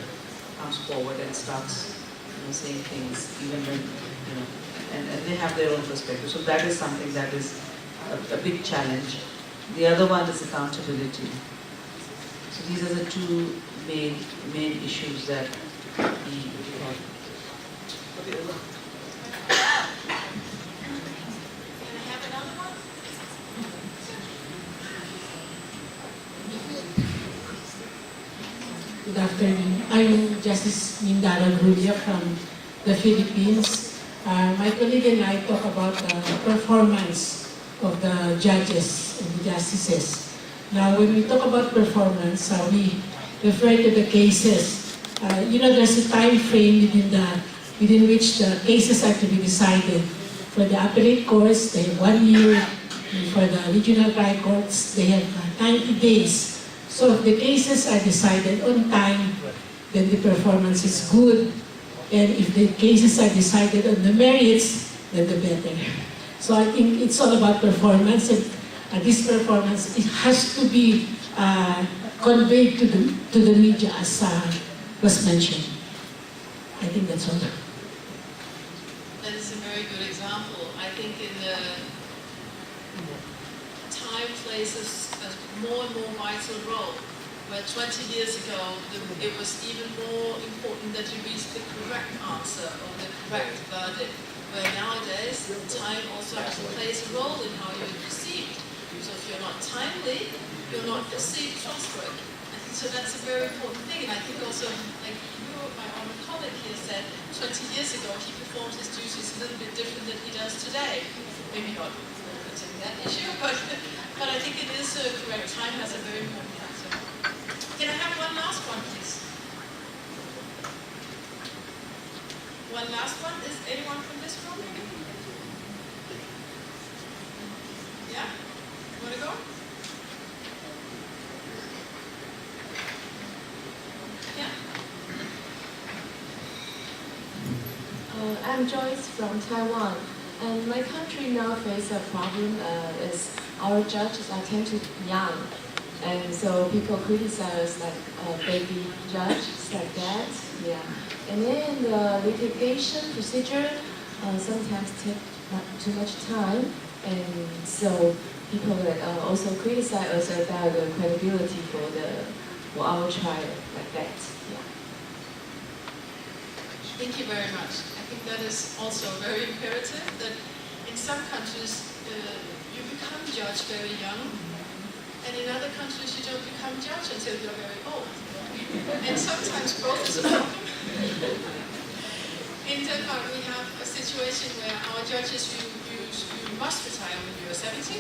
comes forward and starts saying things even when and they have their own perspective. So that is something that is a big challenge. The other one is accountability. So these are the two main issues that we have. Good afternoon. I'm Justice Mindara Grulia from the Philippines. My colleague and I talk about the performance of the judges and the justices. Now, when we talk about performance, we refer to the cases. There's a time frame within which the cases are to be decided. For the appellate courts, they have 1 year. And for the regional trial courts, they have 90 days. So if the cases are decided on time, then the performance is good. And if the cases are decided on the merits, then the better. So I think it's all about performance, and this performance, it has to be conveyed to the media, as was mentioned. I think that's all. That is a very good example. I think in the time plays a more and more vital role. Where 20 years ago, it was even more important that you reach the correct answer or the correct verdict. Where nowadays, time also actually plays a role in how you're perceived. So if you're not timely, you're not perceived trustworthy. I think so that's a very important thing. And I think also, like my own colleague here said, 20 years ago, he performed his duties a little bit different than he does today. Maybe not concerning that issue, but I think it is correct. Time has a very important factor. Can I have one last one, please? One last one. Is anyone from this room? Yeah? You want to go? Yeah? I'm Joyce from Taiwan, and my country now faces a problem is our judges are tend to be young, and so people criticize like baby judges like that, yeah. And then the litigation procedure sometimes take too much time, and so people also criticize us about the credibility for our trial like that, yeah. Thank you very much. I think that is also very imperative that in some countries you become judge very young, and in other countries you don't become judge until you're very old. And sometimes both is a problem. In Denmark we have a situation where our judges, you must retire when you're 70,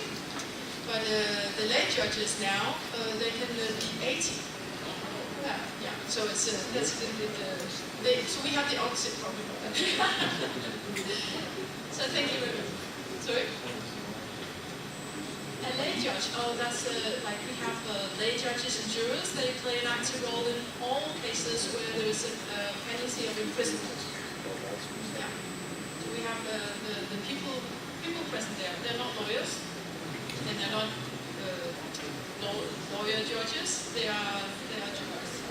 but the lay judges now, they can be 80. Yeah, so it's that's a little bit. So we have the opposite problem. So thank you very much. Sorry. A lay judge. Oh, that's like we have lay judges and jurors. They play an active role in all cases where there is a penalty of imprisonment. Yeah. So we have the people present there. They're not lawyers, and they're not lawyer judges. they are Jews.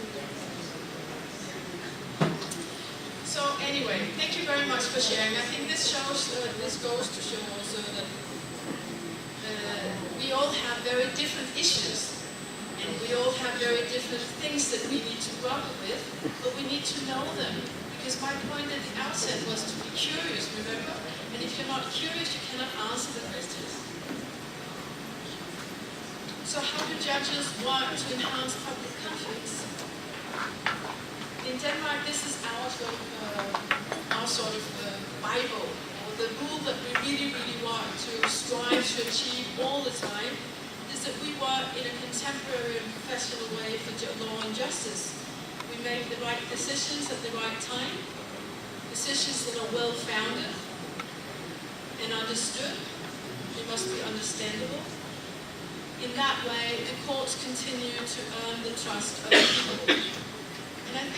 So anyway, thank you very much for sharing. I think this shows, this goes to show also that we all have very different issues, and we all have very different things that we need to grapple with, but we need to know them. Because my point at the outset was to be curious, remember? And if you're not curious, you cannot answer the questions. So how do judges work to enhance public confidence? In Denmark, this is our sort of Bible, or the rule that we really, really want to strive to achieve all the time, is that we work in a contemporary and professional way for law and justice. We make the right decisions at the right time, decisions that are well-founded and understood. They must be understandable. In that way, the courts continue to earn the trust of the people. And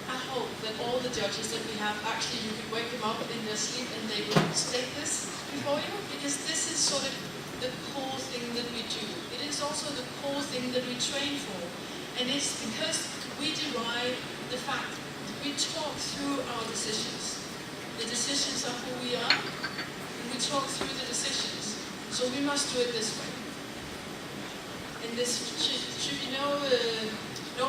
I hope that all the judges that we have, actually you can wake them up in their sleep and they will state this before you, because this is sort of the core thing that we do. It is also the core thing that we train for. And it's because we derive the fact that we talk through our decisions. The decisions are who we are, and we talk through the decisions. So we must do it this way. And this should be no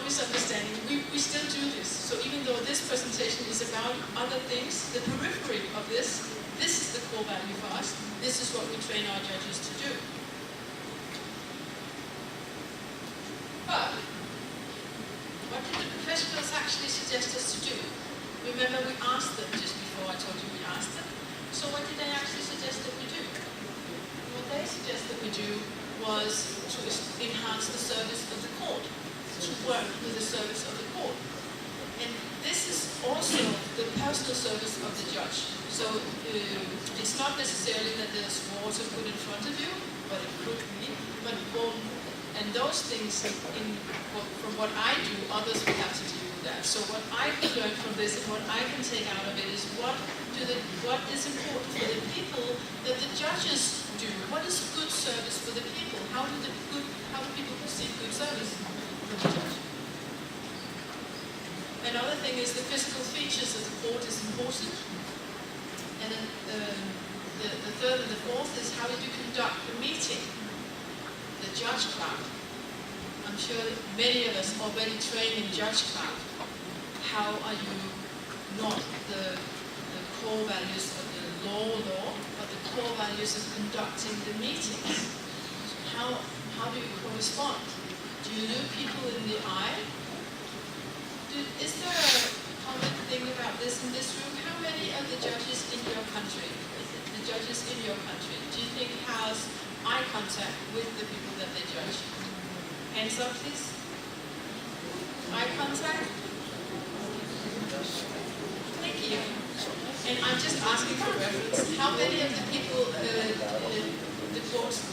misunderstanding. We still do this. So even though this presentation is about other things, the periphery of this is the core value for us. This is what we train our judges to do. But what did the professionals actually suggest us to do? Remember, we asked them just before. I told you we asked them. So what did they actually suggest that we do? What they suggest that we do was to enhance the service of the court, to work with the service of the court. And this is also the personal service of the judge. So it's not necessarily that there's water put in front of you, but it could be. But and those things, from what I do, others will have to deal with that. So what I've learned from this and what I can take out of it is what is important for the people that the judges do. What is good service for the people? How do people perceive good service for the judge? Another thing is the physical features of the court is important. And then the third and the fourth is how did you conduct the meeting? The judgecraft. I'm sure many of us already trained in judgecraft. How are you not the core values of the law, but the core values of conducting the meetings? So how do you correspond? Do you look people in the eye? Is there a common thing about this in this room? How many of the judges in your country, do you think has eye contact with the people that they judge? Hands up, please. Eye contact? Thank you. And I'm just asking for reference. How many of the people, the courts,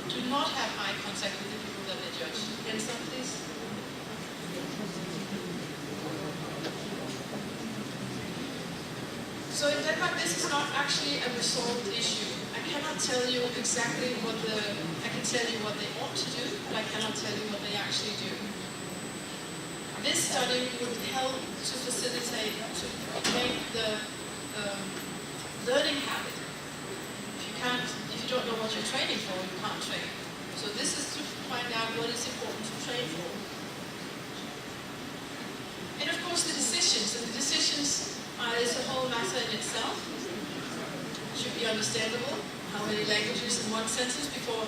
do not have eye contact with the people that they judge? Hands up, please. So in Denmark, this is not actually a resolved issue. I cannot tell you exactly I can tell you what they ought to do, but I cannot tell you what they actually do. This study would help to facilitate, to make the learning habit. If you don't know what you're training for, you can't train. So this is to find out what is important to train for. And of course the decisions, is a whole matter in itself. It should be understandable. How many languages in one sentence before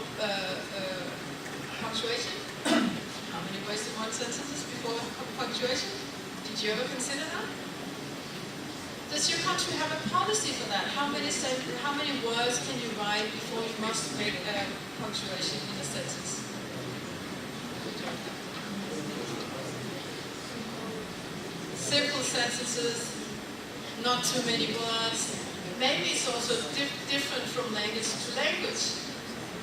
punctuation? How many words in one sentence before punctuation? Did you ever consider that? Does your country have a policy for that? How many words can you write before you must make punctuation in a sentence? Simple sentences, not too many words. Maybe it's also different from language to language.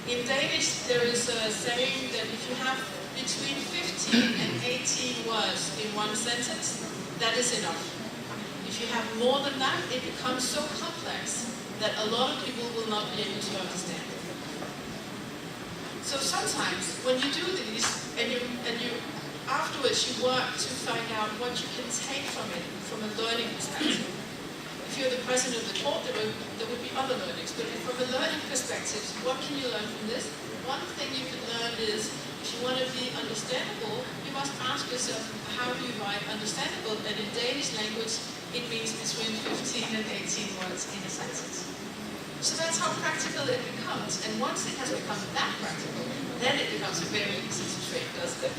In Danish, there is a saying that if you have between 15 and 18 words in one sentence, that is enough. If you have more than that, it becomes so complex that a lot of people will not be able to understand. So sometimes when you do these and you is you work to find out what you can take from it, from a learning perspective. If you're the president of the court, there would be other learnings, but from a learning perspective, what can you learn from this? One thing you can learn is, if you want to be understandable, you must ask yourself, how do you write understandable? And in Danish language, it means between 15 and 18 words in a sentence. So that's how practical it becomes. And once it has become that practical, then it becomes very easy to train, doesn't it?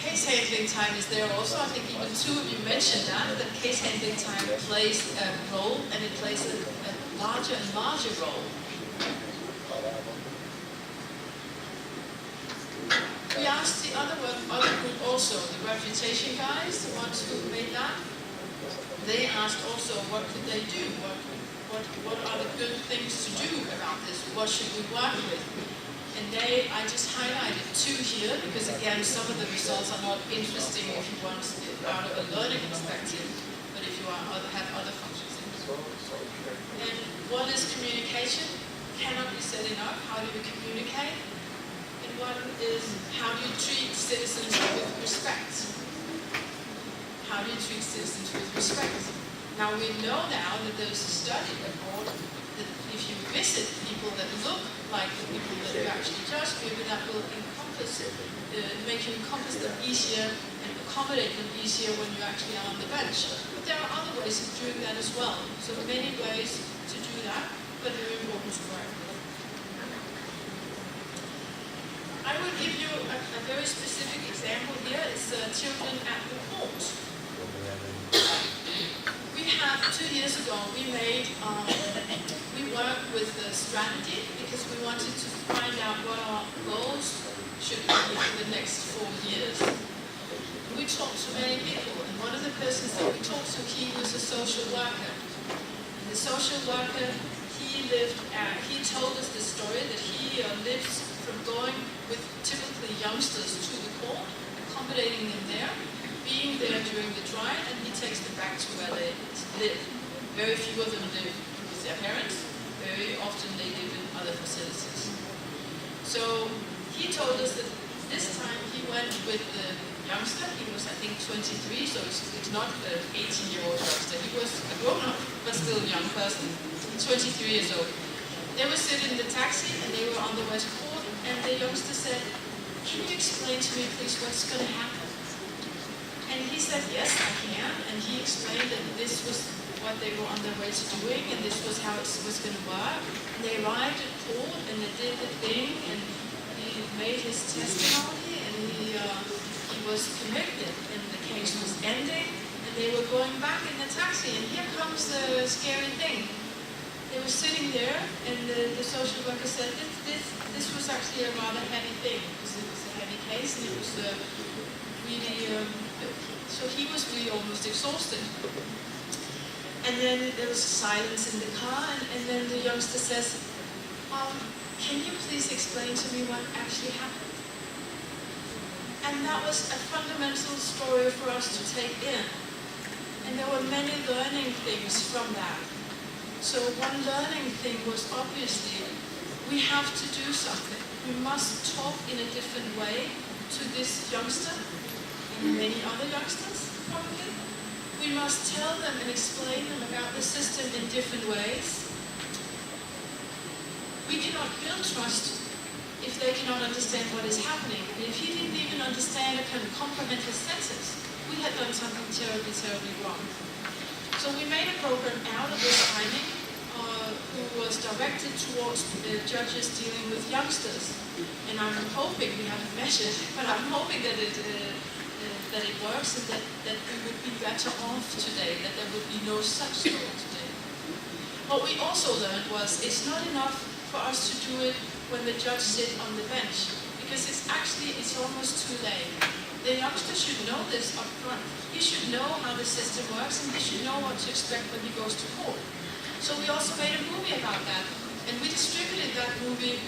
Case handling time is there also. I think even two of you mentioned that case handling time plays a role, and it plays a larger and larger role. We asked the other group also, the reputation guys, the ones who made that. They asked also, what could they do? What are the good things to do about this? What should we work with? And I just highlighted two here, because again, some of the results are not interesting if you want it out of a learning perspective, but if you have other functions in it. And one is communication. Cannot be said enough. How do you communicate? And one is, how do you treat citizens with respect? How do you treat citizens with respect? Now we know now that there's a study abroad that if you visit people that look like the people that you actually judge, maybe that will make you encompass them easier and accommodate them easier when you actually are on the bench. But there are other ways of doing that as well. So many ways to do that, but very important to work with. I will give you a very specific example here. It's children at the court. We have 2 years ago, we worked with a strategy because we wanted to find out what our goals should be for the next 4 years. We talked to many people, and one of the persons that we talked to, he was a social worker. And the social worker, he told us the story that he lives from going with typically youngsters to the court, accommodating them there, being there during the trial, and he takes them back to where they live. Very few of them live with their parents. Very often they live in other facilities. So he told us that this time he went with the youngster. He was, I think, 23, so it's not an 18-year-old youngster. He was a grown-up, but still a young person, 23 years old. They were sitting in the taxi, and they were on the way to court, and the youngster said, "Can you explain to me, please, what's going to happen?" And he said, "Yes, I can." And he explained that this was what they were on their way to doing, and this was how it was going to work. And they arrived at court, and they did the thing, and he made his testimony, and he was convicted, and the case was ending, and they were going back in the taxi. And here comes the scary thing. They were sitting there, and the social worker said, this was actually a rather heavy thing, because it was a heavy case, and it was really, so he was really almost exhausted. And then there was silence in the car, and then the youngster says, "Can you please explain to me what actually happened?" And that was a fundamental story for us to take in. And there were many learning things from that. So one learning thing was obviously, we have to do something. We must talk in a different way to this youngster and many other youngsters, probably. We must tell them and explain them about the system in different ways. We cannot build trust if they cannot understand what is happening. And if he didn't even understand or can comprehend his sentence, we had done something terribly, terribly wrong. So we made a program out of this finding who was directed towards judges dealing with youngsters. And I'm hoping, we haven't measured, but I'm hoping that it works, and that we would be better off today, that there would be no such story today. What we also learned was it's not enough for us to do it when the judge sits on the bench, because it's almost too late. The youngster should know this up front. He should know how the system works, and he should know what to expect when he goes to court. So we also made a movie about that, and we distributed that movie.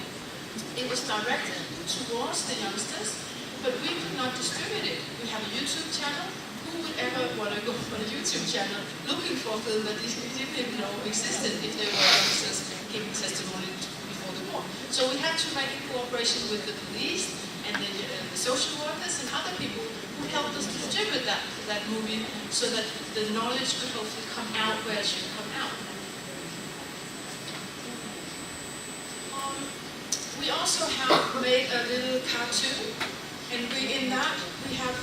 It was directed towards the youngsters, but we could not distribute it. We have a YouTube channel. Who would ever want to go on a YouTube channel looking for a film that they didn't even know existed if they were youngsters giving testimony before the court? So we had to make a cooperation with the police and the social workers and other people who helped us distribute that movie so that the knowledge could hopefully come out where it should come out. We also have made a little cartoon, and in that we have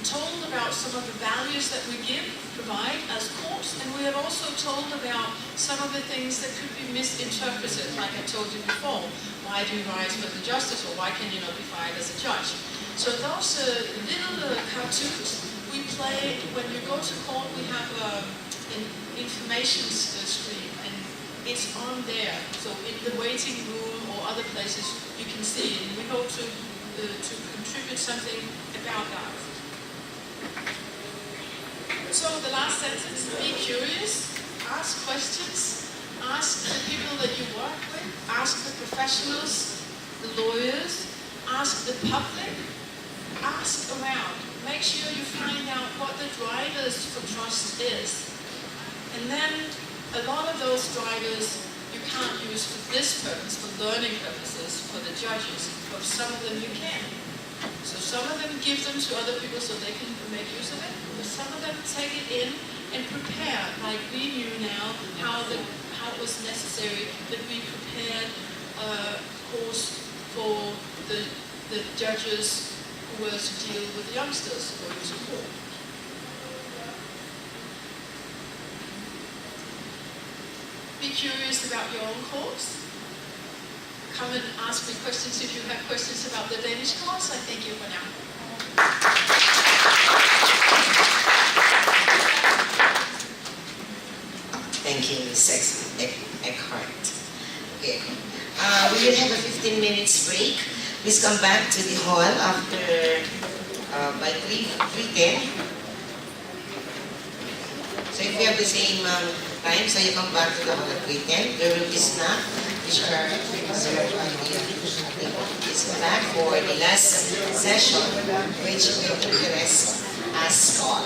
told about some of the values that we provide as courts, and we have also told about some of the things that could be misinterpreted, like I told you before. Why do you rise for the justice, or why can you not be fired as a judge? So those little cartoons we play when you go to court. We have an information screen, and it's on there. So in the waiting room or other places you can see, and we hope to contribute something about that. So the last sentence, be curious, ask questions, ask the people that you work with, ask the professionals, the lawyers, ask the public, ask around. Make sure you find out what the drivers for trust is. And then a lot of those drivers you can't use for this purpose, for learning purposes, for the judges, but some of them you can. So some of them give them to other people so they can make use of it, but some of them take it in and prepare, like we knew now how it was necessary that we prepared a course for the judges who were to deal with youngsters going to court. Be curious about your own course. Come and ask me questions if you have questions about the Danish course. I thank you for now. Thank you, Ms. Eckhart. Okay. We will have a 15 minutes break. Please come back to the hall after by 3:10. So if you have the same time, so you come back to the hall at 3:10. There will be snacks which are reserved on you. Please come back for the last session, which will interest us all.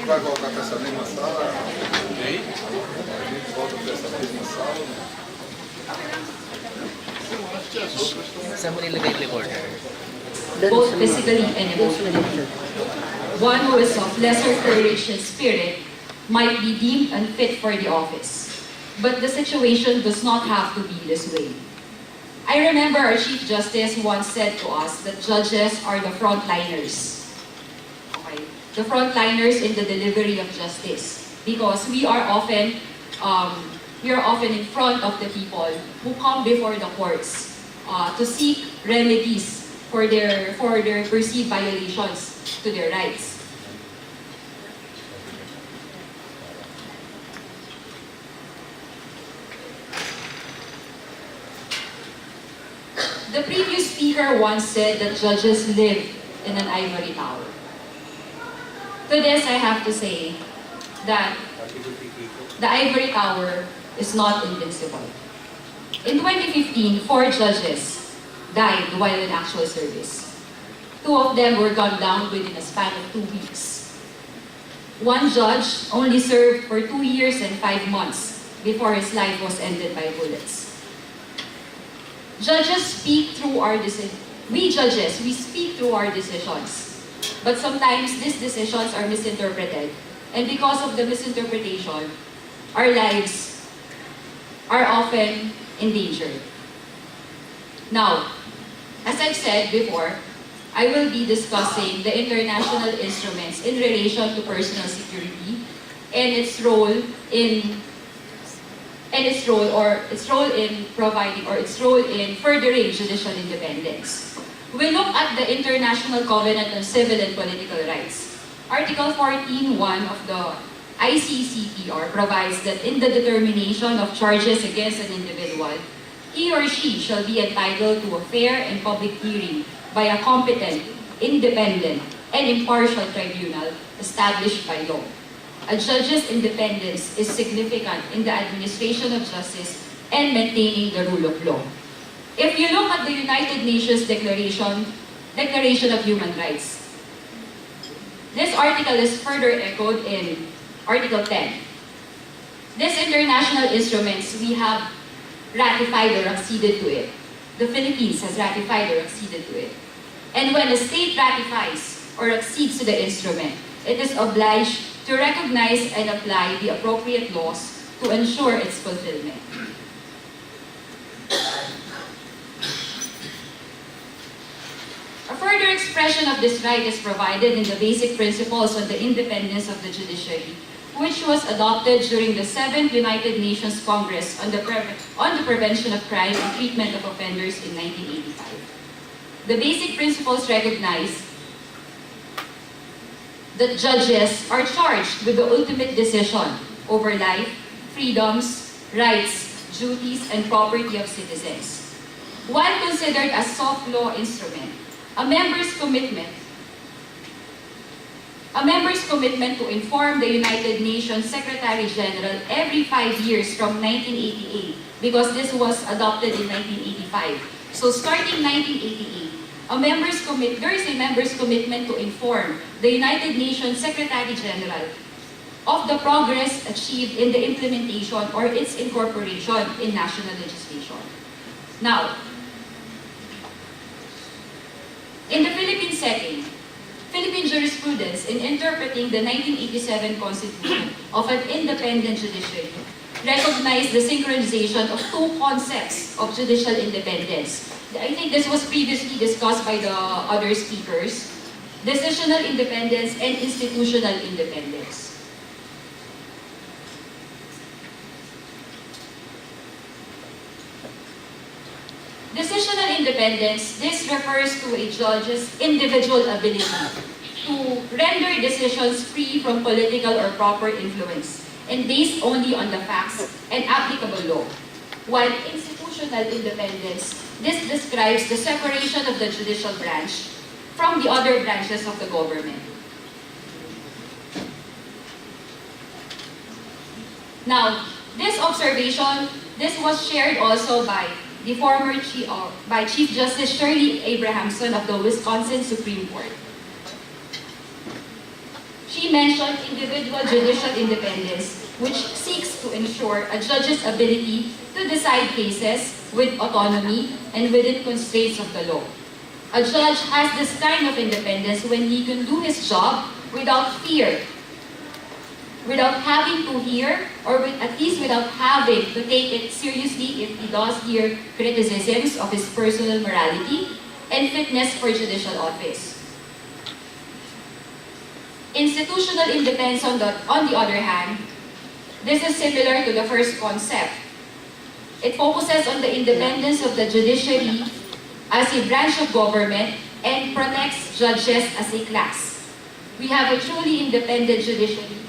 Vai voltar para essa mesma sala? Hein? A gente volta para essa mesma sala? Both physically and emotionally. One who is of lesser courage and spirit might be deemed unfit for the office. But the situation does not have to be this way. I remember our Chief Justice once said to us that judges are the frontliners. Okay? The frontliners in the delivery of justice. Because we are often in front of the people who come before the courts to seek remedies for their perceived violations to their rights. The previous speaker once said that judges live in an ivory tower. To this, I have to say that the ivory tower is not invincible. In 2015, 4 judges died while in actual service. 2 of them were gunned down within a span of 2 weeks. 1 judge only served for 2 years and 5 months before his life was ended by bullets. Judges speak through our decisions. We judges, we speak through our decisions. But sometimes these decisions are misinterpreted. And because of the misinterpretation, our lives are often endangered. Now, as I've said before, I will be discussing the international instruments in relation to personal security and its role in furthering judicial independence. We look at the International Covenant on Civil and Political Rights. Article 14.1 of the ICCPR provides that in the determination of charges against an individual, he or she shall be entitled to a fair and public hearing by a competent, independent, and impartial tribunal established by law. A judge's independence is significant in the administration of justice and maintaining the rule of law. If you look at the United Nations Declaration of Human Rights, this article is further echoed in Article 10. These international instruments, we have ratified or acceded to it. The Philippines has ratified or acceded to it. And when a state ratifies or accedes to the instrument, it is obliged to recognize and apply the appropriate laws to ensure its fulfillment. A further expression of this right is provided in the basic principles on the independence of the judiciary, which was adopted during the 7th United Nations Congress on the Prevention of Crime and Treatment of Offenders in 1985. The basic principles recognize that judges are charged with the ultimate decision over life, freedoms, rights, duties, and property of citizens. While considered a soft law instrument, a member's commitment to inform the United Nations Secretary General every 5 years from 1988, because this was adopted in 1985. So starting 1988, there is a member's commitment to inform the United Nations Secretary General of the progress achieved in the implementation or its incorporation in national legislation. Now, in the Philippine setting, Philippine jurisprudence in interpreting the 1987 Constitution of an independent judiciary recognized the synchronization of two concepts of judicial independence. I think this was previously discussed by the other speakers: decisional independence and institutional independence. Decisional independence, this refers to a judge's individual ability to render decisions free from political or proper influence and based only on the facts and applicable law. While institutional independence, this describes the separation of the judicial branch from the other branches of the government. Now, this observation, this was shared also by the former Chief Justice Shirley Abrahamson of the Wisconsin Supreme Court. She mentioned individual judicial independence, which seeks to ensure a judge's ability to decide cases with autonomy and within constraints of the law. A judge has this kind of independence when he can do his job without fear, without having to hear, or at least without having to take it seriously if he does hear criticisms of his personal morality and fitness for judicial office. Institutional independence, on the other hand, this is similar to the first concept. It focuses on the independence of the judiciary as a branch of government and protects judges as a class. We have a truly independent judiciary.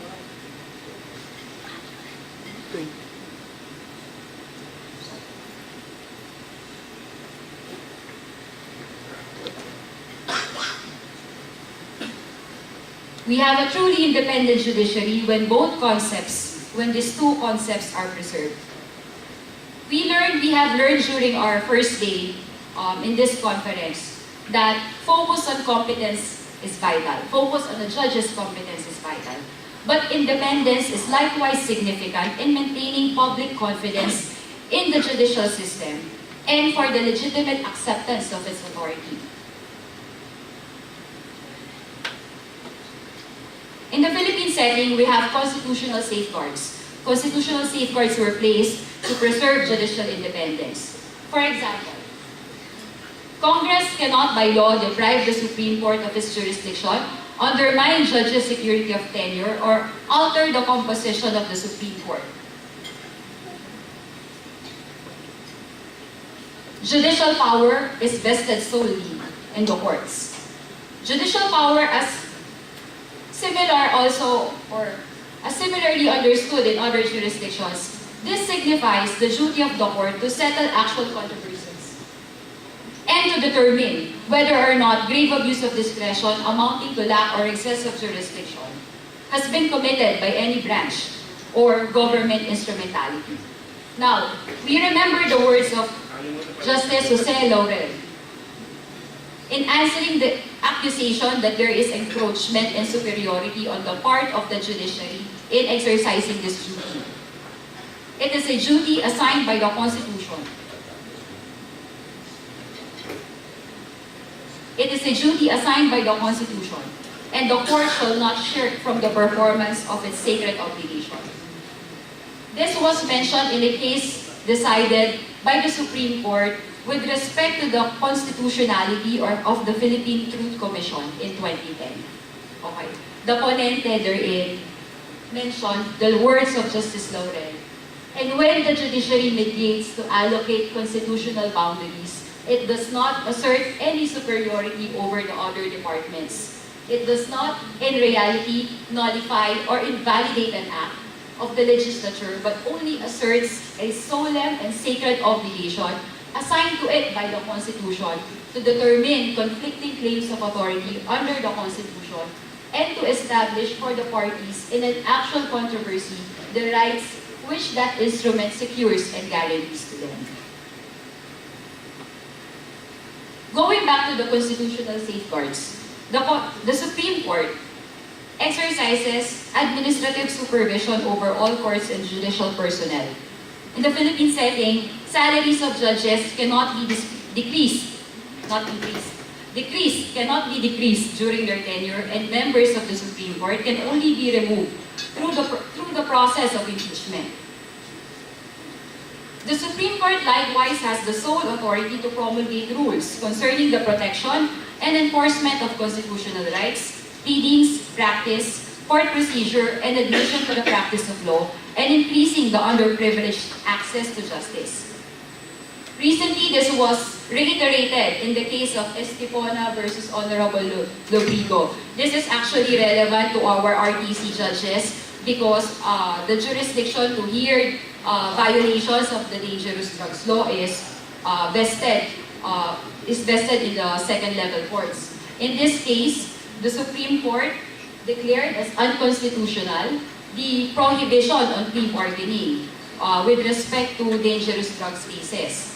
We have a truly independent judiciary when these two concepts are preserved. We have learned during our first day in this conference that focus on competence is vital. Focus on the judge's competence is vital. But independence is likewise significant in maintaining public confidence in the judicial system and for the legitimate acceptance of its authority. In the Philippine setting, we have constitutional safeguards. Constitutional safeguards were placed to preserve judicial independence. For example, Congress cannot by law deprive the Supreme Court of its jurisdiction, undermine judges' security of tenure, or alter the composition of the Supreme Court. Judicial power is vested solely in the courts. Judicial power as similar also, or As similarly understood in other jurisdictions, this signifies the duty of the court to settle actual controversies and to determine whether or not grave abuse of discretion amounting to lack or excess of jurisdiction has been committed by any branch or government instrumentality. Now, we remember the words of Justice Jose Laurel in answering the accusation that there is encroachment and superiority on the part of the judiciary in exercising this duty. It is a duty assigned by the Constitution. It is a duty assigned by the Constitution, and the court shall not shirk from the performance of its sacred obligation. This was mentioned in a case decided by the Supreme Court with respect to the constitutionality of the Philippine Truth Commission in 2010. Okay. The ponente therein mentioned the words of Justice Laurel. And when the judiciary mediates to allocate constitutional boundaries, it does not assert any superiority over the other departments. It does not, in reality, nullify or invalidate an act of the legislature, but only asserts a solemn and sacred obligation assigned to it by the Constitution to determine conflicting claims of authority under the Constitution and to establish for the parties in an actual controversy the rights which that instrument secures and guarantees to them. Going back to the constitutional safeguards, the Supreme Court exercises administrative supervision over all courts and judicial personnel. In the Philippine setting, salaries of judges cannot be decreased cannot be decreased during their tenure, and members of the Supreme Court can only be removed through the process of impeachment. The Supreme Court likewise has the sole authority to promulgate rules concerning the protection and enforcement of constitutional rights, pleadings, practice, court procedure, and admission to the practice of law, and increasing the underprivileged access to justice. Recently, this was reiterated in the case of Estipona versus Honorable Lobrigo. This is actually relevant to our RTC judges because the jurisdiction to hear violations of the dangerous drugs law is vested in the second level courts. In this case, the Supreme Court declared as unconstitutional the prohibition on plea bargaining with respect to dangerous drugs cases.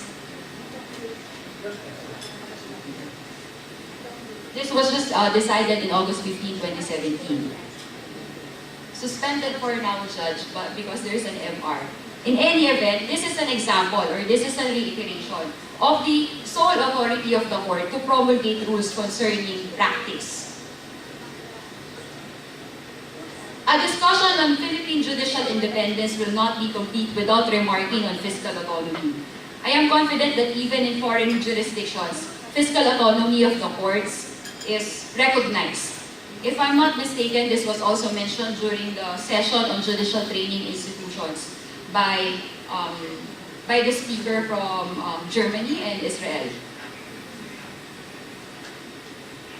This was just decided in August 15, 2017. Suspended for now, Judge, but because there is an MR. In any event, this is an example, or this is a reiteration of the sole authority of the court to promulgate rules concerning practice. A discussion on Philippine judicial independence will not be complete without remarking on fiscal autonomy. I am confident that even in foreign jurisdictions, fiscal autonomy of the courts is recognized. If I'm not mistaken, this was also mentioned during the session on judicial training institutions by the speaker from Germany and Israel.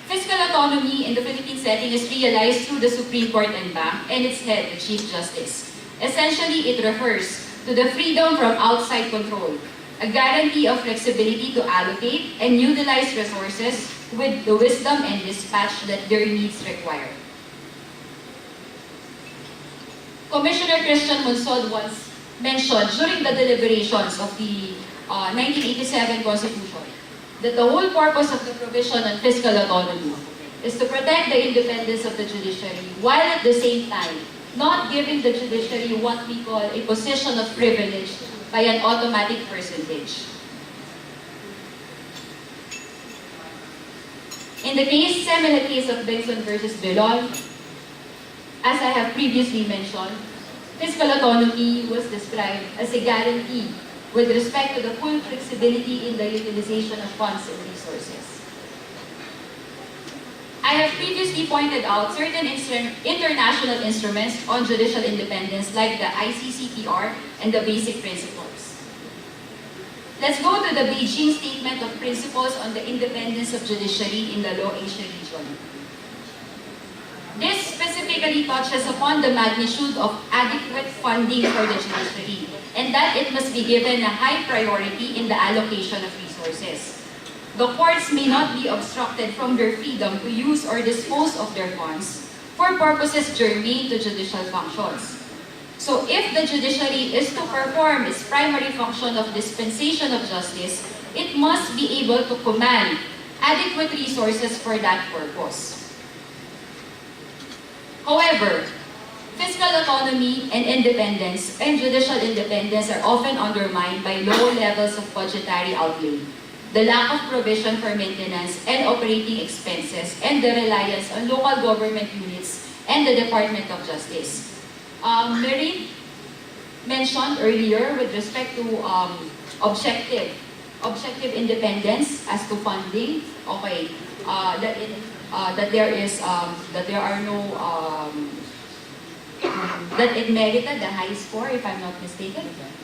Fiscal autonomy in the Philippine setting is realized through the Supreme Court and Bank and its head, the Chief Justice. Essentially, it refers to the freedom from outside control, a guarantee of flexibility to allocate and utilize resources with the wisdom and dispatch that their needs require. Commissioner Christian Monsod once mentioned during the deliberations of the 1987 Constitution that the whole purpose of the provision on fiscal autonomy is to protect the independence of the judiciary while at the same time not giving the judiciary what we call a position of privilege by an automatic percentage. In the seminal case of Benson versus Belon, as I have previously mentioned, fiscal autonomy was described as a guarantee with respect to the full flexibility in the utilization of funds and resources. I have previously pointed out certain international instruments on judicial independence like the ICCPR and the Basic Principles. Let's go to the Beijing Statement of Principles on the Independence of Judiciary in the Law Asia region. This specific specifically touches upon the magnitude of adequate funding for the judiciary, and that it must be given a high priority in the allocation of resources. The courts may not be obstructed from their freedom to use or dispose of their funds for purposes germane to judicial functions. So if the judiciary is to perform its primary function of dispensation of justice, it must be able to command adequate resources for that purpose. However, fiscal autonomy and independence and judicial independence are often undermined by low levels of budgetary outlay, the lack of provision for maintenance and operating expenses, and the reliance on local government units and the Department of Justice. Mary mentioned earlier with respect to objective independence as to funding. Okay, that it merited the high score, if I'm not mistaken.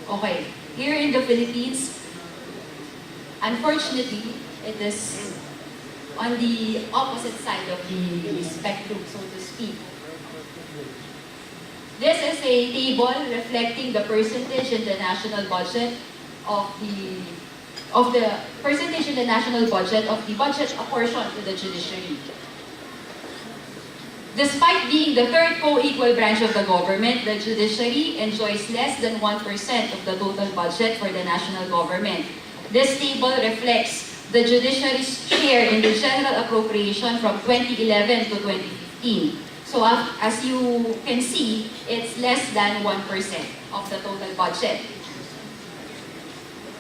Okay, here in the Philippines, unfortunately, it is on the opposite side of the spectrum, so to speak. This is a table reflecting the percentage in the national budget of the percentage in the national budget of the budget apportioned to the judiciary. Despite being the third co-equal branch of the government, the judiciary enjoys less than 1% of the total budget for the national government. This table reflects the judiciary's share in the general appropriation from 2011 to 2015. So as you can see, it's less than 1% of the total budget.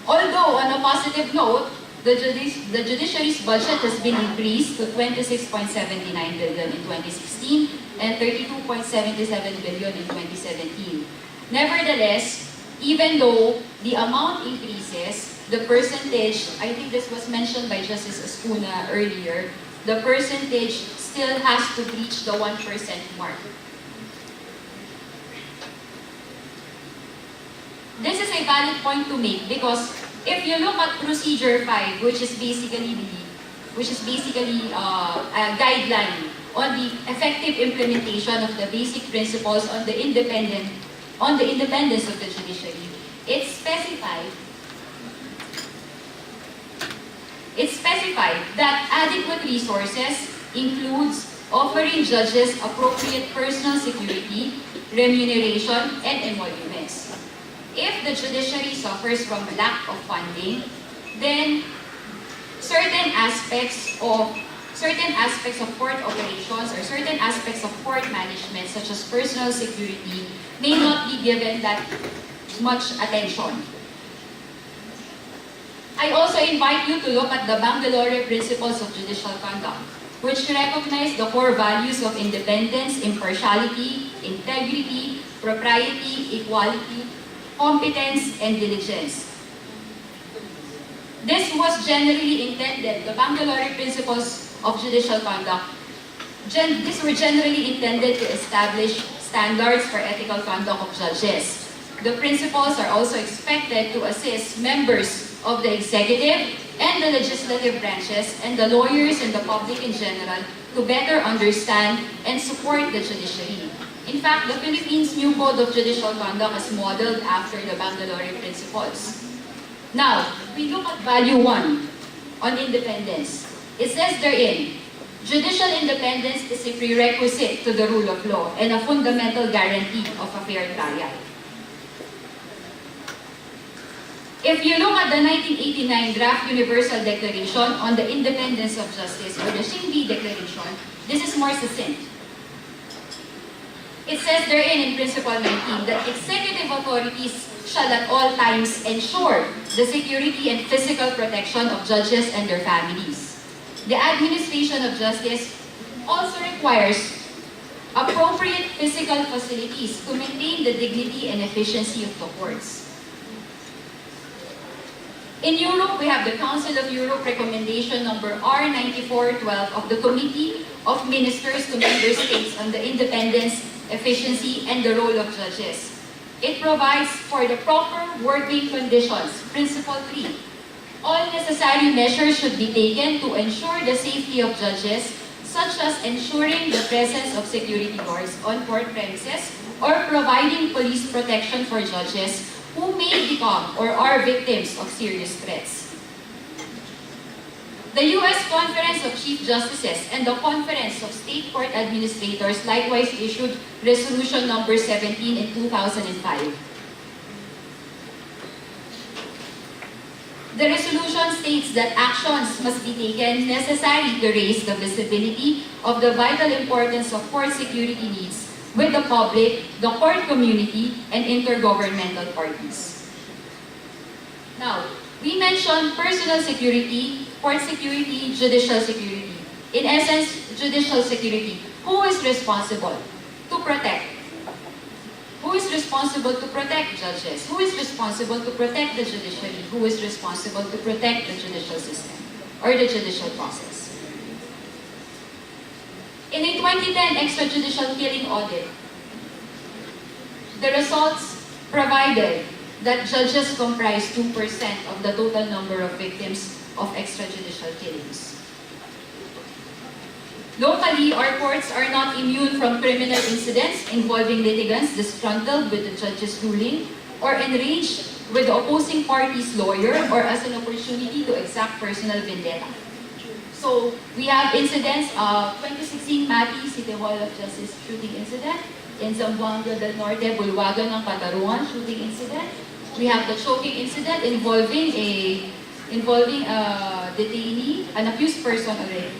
Although, on a positive note, the judiciary's budget has been increased to 26.79 billion in 2016 and 32.77 billion in 2017. Nevertheless, even though the amount increases, the percentage, I think this was mentioned by Justice Escuna earlier, the percentage still has to reach the 1% mark. This is a valid point to make because if you look at Procedure 5, which is basically a guideline on the effective implementation of the basic principles on the independence of the judiciary, it specified that adequate resources includes offering judges appropriate personal security, remuneration, and emoluments. If the judiciary suffers from lack of funding, then certain aspects of court operations or certain aspects of court management, such as personal security, may not be given that much attention. I also invite you to look at the Bangalore Principles of Judicial Conduct, which recognize the core values of independence, impartiality, integrity, propriety, equality, competence, and diligence. This was generally intended, the Bangalore Principles of Judicial Conduct, these were generally intended to establish standards for ethical conduct of judges. The principles are also expected to assist members of the executive and the legislative branches and the lawyers and the public in general to better understand and support the judiciary. In fact, the Philippines' new Code of Judicial Conduct is modeled after the Bangalore Principles. Now, we look at Value 1 on independence. It says therein, judicial independence is a prerequisite to the rule of law and a fundamental guarantee of a fair trial. If you look at the 1989 Draft Universal Declaration on the Independence of Justice, or the Shinbi Declaration, this is more succinct. It says therein in Principle 19 that executive authorities shall at all times ensure the security and physical protection of judges and their families. The administration of justice also requires appropriate physical facilities to maintain the dignity and efficiency of the courts. In Europe, we have the Council of Europe Recommendation number R9412 of the Committee of Ministers to Member States on the Independence, Efficiency, and the Role of Judges. It provides for the proper working conditions. Principle 3. All necessary measures should be taken to ensure the safety of judges, such as ensuring the presence of security guards on court premises or providing police protection for judges who may become or are victims of serious threats. The U.S. Conference of Chief Justices and the Conference of State Court Administrators likewise issued Resolution Number 17 in 2005. The resolution states that actions must be taken necessary to raise the visibility of the vital importance of court security needs with the public, the court community, and intergovernmental parties. Now, we mentioned personal security, court security, judicial security. In essence, judicial security. Who is responsible to protect? Who is responsible to protect judges? Who is responsible to protect the judiciary? Who is responsible to protect the judicial system or the judicial process? In a 2010 extrajudicial killing audit, the results provided that judges comprise 2% of the total number of victims of extrajudicial killings. Locally, our courts are not immune from criminal incidents involving litigants disgruntled with the judge's ruling or enraged with the opposing party's lawyer or as an opportunity to exact personal vendetta. So, we have incidents of 2016 Mati City Hall of Justice shooting incident, in Zamboanga del Norte, Bulwagan ng Katarungan shooting incident. We have the choking incident involving a detainee, an accused person already,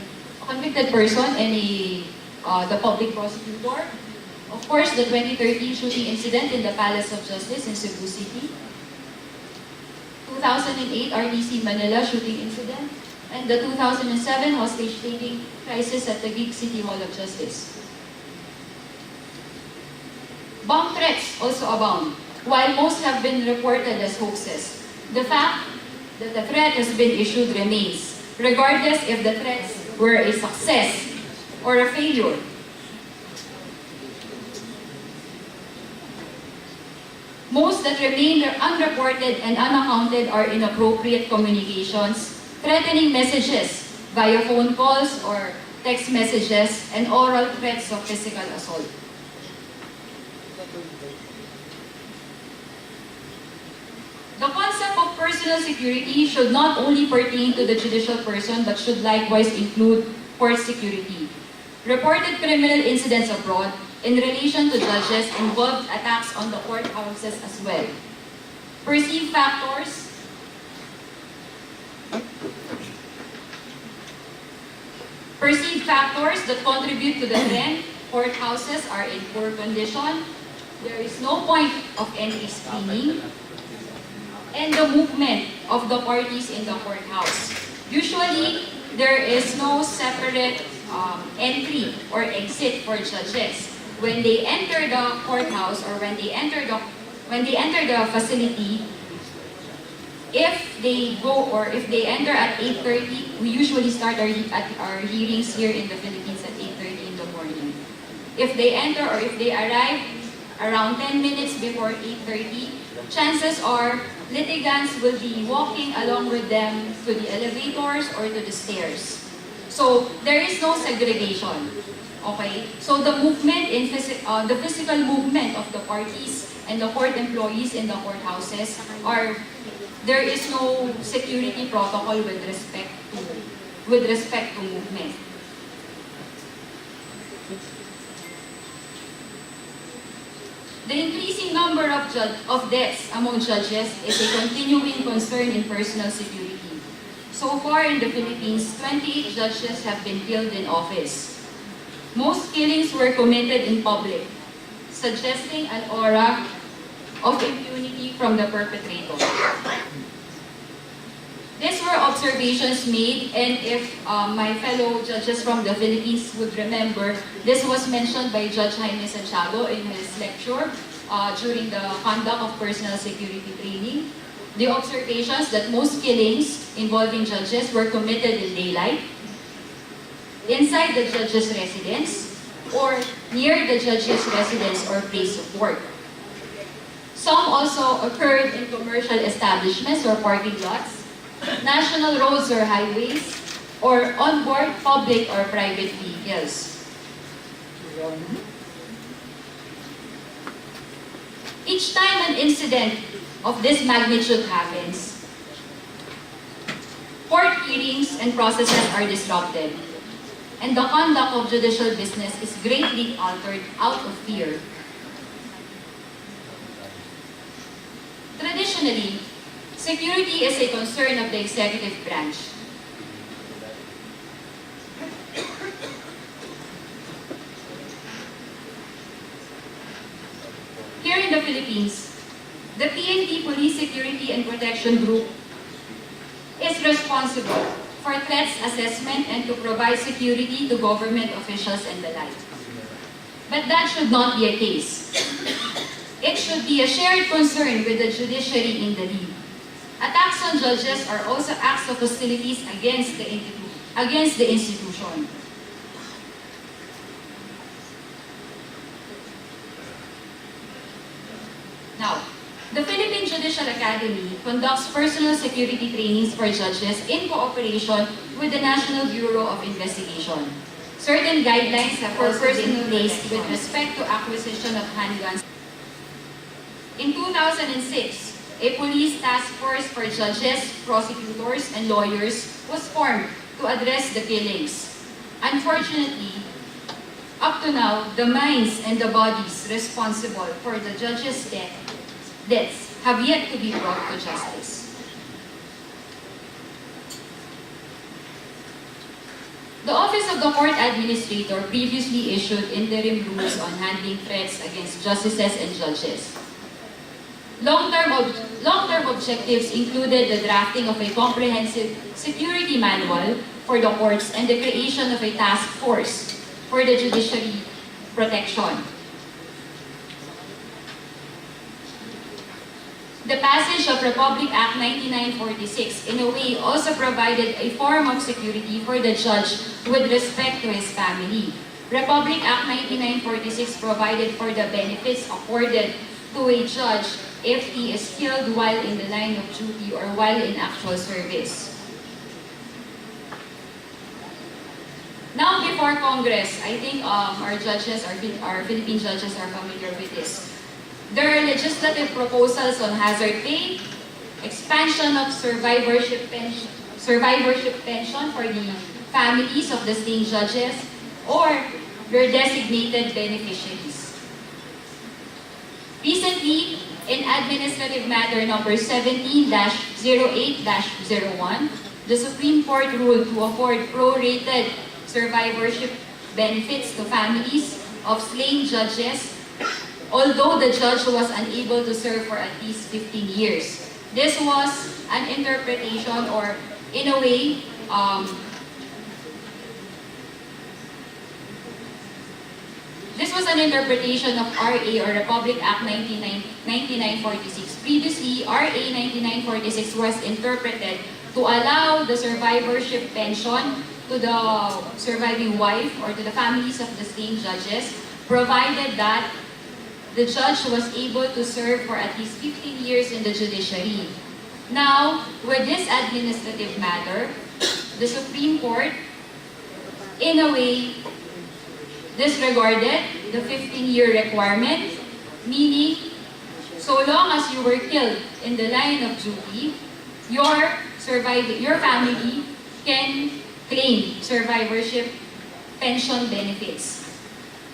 a convicted person, and the public prosecutor. Of course, the 2013 shooting incident in the Palace of Justice in Cebu City. 2008 RTC Manila shooting incident. And the 2007 hostage-taking crisis at the Taguig City Hall of Justice. Bomb threats also abound. While most have been reported as hoaxes, the fact that the threat has been issued remains, regardless if the threats were a success or a failure. Most that remain unreported and unaccounted are inappropriate communications, threatening messages via phone calls or text messages, and oral threats of physical assault. The concept of personal security should not only pertain to the judicial person but should likewise include court security. Reported criminal incidents abroad in relation to judges involved attacks on the courthouses as well. Perceived factors that contribute to the trend: courthouses are in poor condition, there is no point of entry screening, and the movement of the parties in the courthouse. Usually, there is no separate entry or exit for judges. When they enter the courthouse or when they enter the facility, if they enter at 8:30, we usually start our hearings here in the Philippines at 8:30 in the morning. If they enter or if they arrive around 10 minutes before 8:30, chances are litigants will be walking along with them to the elevators or to the stairs. So there is no segregation. Okay? So the movement the physical movement of the parties and the court employees in the courthouses there is no security protocol with respect to movement. The increasing number of deaths among judges is a continuing concern in personal security. So far in the Philippines, 28 judges have been killed in office. Most killings were committed in public, suggesting an aura of impunity from the perpetrator. These were observations made, and if my fellow judges from the Philippines would remember, this was mentioned by Judge Jaime Santiago in his lecture during the conduct of personal security training. The observations that most killings involving judges were committed in daylight, inside the judge's residence, or near the judge's residence or place of work. Some also occurred in commercial establishments or parking lots, national roads or highways, or onboard public or private vehicles. Each time an incident of this magnitude happens, court hearings and processes are disrupted, and the conduct of judicial business is greatly altered out of fear. Traditionally, security is a concern of the executive branch. Here in the Philippines, the PNP Police Security and Protection Group is responsible for threats assessment and to provide security to government officials and the like. But that should not be a case. It should be a shared concern with the judiciary in the lead. Attacks on judges are also acts of hostilities against the institution. Now, the Philippine Judicial Academy conducts personal security trainings for judges in cooperation with the National Bureau of Investigation. Certain guidelines have also been placed with respect to acquisition of handguns. In 2006, a police task force for judges, prosecutors, and lawyers was formed to address the killings. Unfortunately, up to now, the minds and the bodies responsible for the judges' deaths have yet to be brought to justice. The Office of the Court Administrator previously issued interim rules on handling threats against justices and judges. Long-term objectives included the drafting of a comprehensive security manual for the courts and the creation of a task force for the judiciary protection. The passage of Republic Act 9946 in a way also provided a form of security for the judge with respect to his family. Republic Act 9946 provided for the benefits accorded to a judge if he is killed while in the line of duty or while in actual service. Now before Congress, I think our Philippine judges are familiar with this. There are legislative proposals on hazard pay, expansion of survivorship pension for the families of the slain judges, or their designated beneficiaries. Recently, in Administrative Matter number 17-08-01, the Supreme Court ruled to afford prorated survivorship benefits to families of slain judges, although the judge was unable to serve for at least 15 years. This was an interpretation, or in a way, this was an interpretation of RA, or Republic Act 9946. Previously, RA 9946 was interpreted to allow the survivorship pension to the surviving wife or to the families of the slain judges, provided that the judge was able to serve for at least 15 years in the judiciary. Now, with this administrative matter, the Supreme Court, in a way, disregarded the 15-year requirement, meaning so long as you were killed in the line of duty, your family can claim survivorship pension benefits.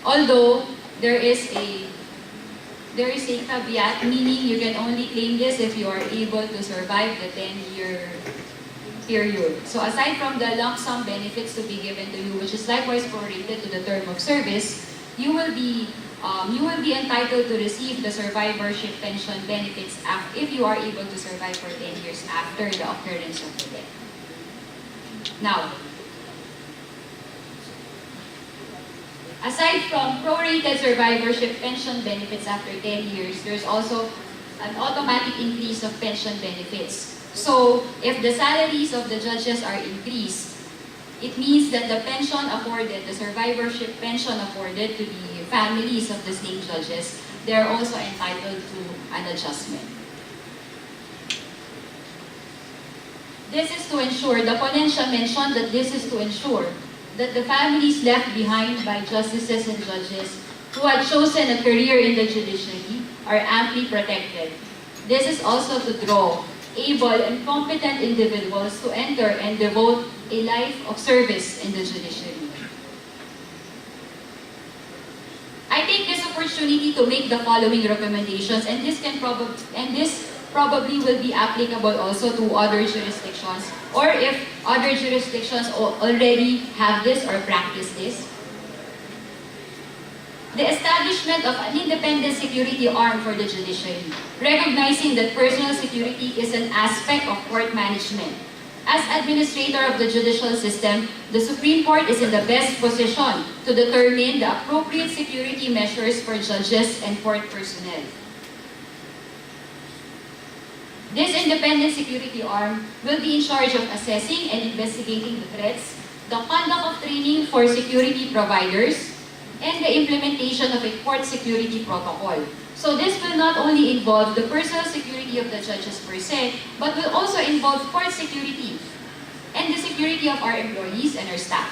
Although there is a caveat, meaning you can only claim this if you are able to survive the 10-year period. So aside from the lump sum benefits to be given to you, which is likewise prorated to the term of service, you will be entitled to receive the survivorship pension benefits if you are able to survive for 10 years after the occurrence of the death. Now, aside from prorated survivorship pension benefits after 10 years, there's also an automatic increase of pension benefits. So, if the salaries of the judges are increased, it means that the pension afforded, the survivorship pension afforded to the families of the slain judges, they are also entitled to an adjustment. This is to ensure, the ponencia mentioned that this is to ensure that the families left behind by justices and judges who had chosen a career in the judiciary are amply protected. This is also to draw able and competent individuals to enter and devote a life of service in the judiciary. I take this opportunity to make the following recommendations, and this probably will be applicable also to other jurisdictions, or if other jurisdictions already have this or practice this. The establishment of an independent security arm for the judiciary, recognizing that personal security is an aspect of court management. As administrator of the judicial system, the Supreme Court is in the best position to determine the appropriate security measures for judges and court personnel. This independent security arm will be in charge of assessing and investigating the threats, the conduct of training for security providers, and the implementation of a court security protocol. So this will not only involve the personal security of the judges per se, but will also involve court security and the security of our employees and our staff.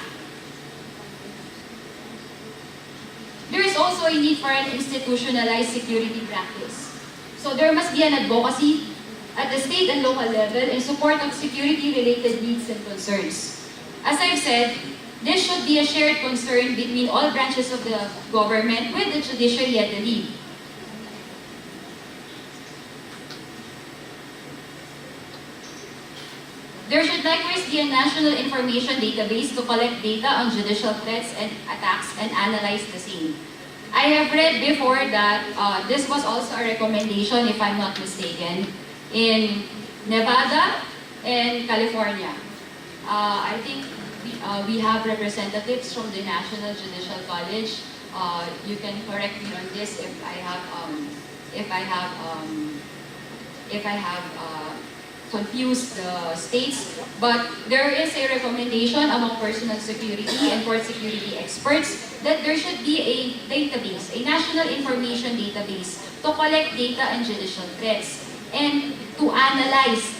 There is also a need for an institutionalized security practice. So there must be an advocacy at the state and local level in support of security-related needs and concerns. As I've said, this should be a shared concern between all branches of the government with the judiciary at the lead. There should likewise be a national information database to collect data on judicial threats and attacks and analyze the same. I have read before that this was also a recommendation, if I'm not mistaken, in Nevada and California. I think we have representatives from the National Judicial College. You can correct me on this if I have confused the states, but there is a recommendation among personal security and court security experts that there should be a database, a national information database to collect data on judicial threats and to analyze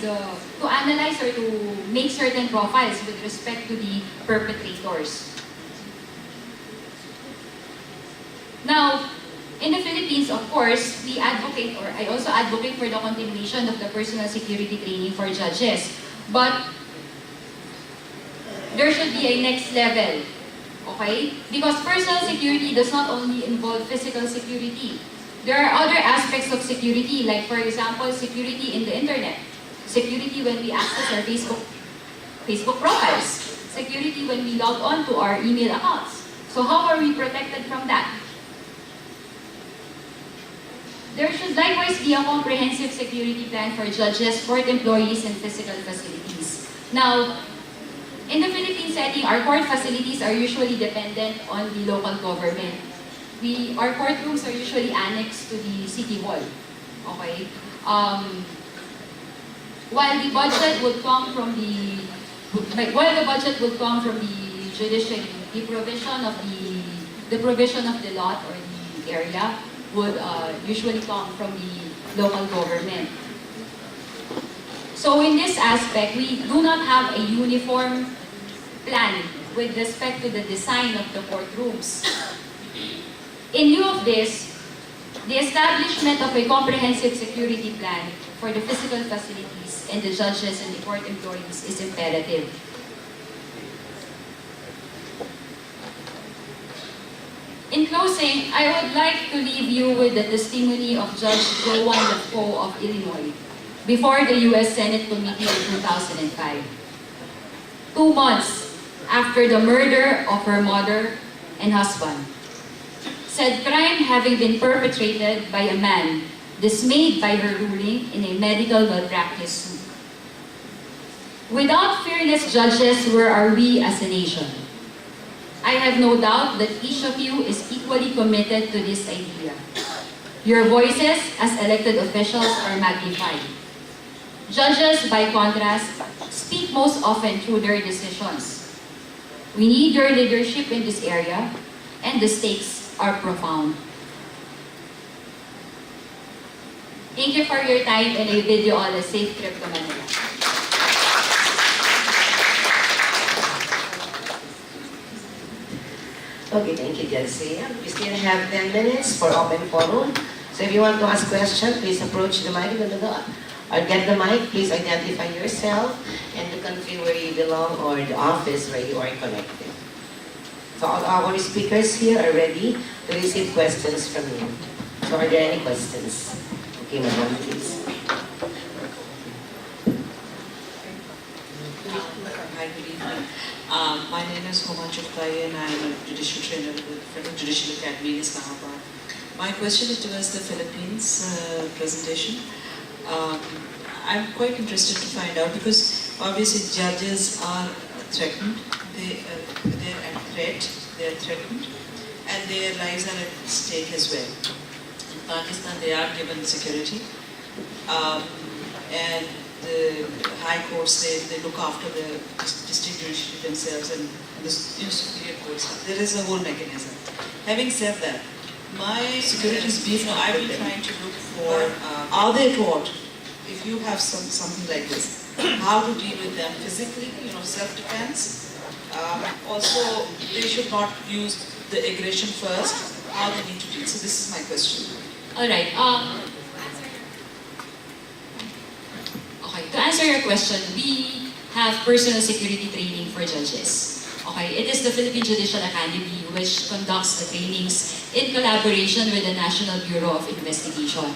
or to make certain profiles with respect to the perpetrators. Now, in the Philippines, of course, we advocate, or I also advocate for the continuation of the personal security training for judges. But there should be a next level, okay? Because personal security does not only involve physical security. There are other aspects of security, like for example, security in the internet, security when we access our Facebook profiles, security when we log on to our email accounts. So how are we protected from that? There should likewise be a comprehensive security plan for judges, court employees, and physical facilities. Now, in the Philippine setting, our court facilities are usually dependent on the local government. Our courtrooms are usually annexed to the city hall. Okay? While the budget would come from the judiciary, the provision of the lot or the area would usually come from the local government. So in this aspect, we do not have a uniform plan with respect to the design of the courtrooms. In lieu of this, the establishment of a comprehensive security plan for the physical facilities and the judges and the court employees is imperative. In closing, I would like to leave you with the testimony of Judge Joanne Lefkoe of Illinois before the U.S. Senate Committee in 2005. 2 months after the murder of her mother and husband, said crime having been perpetrated by a man dismayed by her ruling in a medical malpractice suit. Without fearless judges, where are we as a nation? I have no doubt that each of you is equally committed to this idea. Your voices as elected officials are magnified. Judges, by contrast, speak most often through their decisions. We need your leadership in this area, and the stakes are profound. Thank you for your time, and I bid you all a safe trip to Manila. Okay, thank you, Judge Sia. We still have 10 minutes for open forum. So if you want to ask questions, please approach the mic or get the mic. Please identify yourself and the country where you belong or the office where you are connected. So all our speakers here are ready to receive questions from you. So are there any questions? Okay, madam, please. Hi, good evening. My name is Homa Chuktai and I'm a judicial trainer from the Judicial Academy in Islamabad. My question is towards the Philippines presentation. I'm quite interested to find out because obviously judges are threatened, they're at threat, they're threatened, and their lives are at stake as well. In Pakistan, they are given security, and the high courts, they look after the district judiciary themselves and the superior courts. There is a whole mechanism. Having said that, my security is beef. I've been trying to look for, are they taught, if you have something like this, how to deal with them physically, self-defense. Also, they should not use the aggression first, how they need to deal. So this is my question. All right. Okay, to answer your question, we have personal security training for judges. Okay, it is the Philippine Judicial Academy which conducts the trainings in collaboration with the National Bureau of Investigation.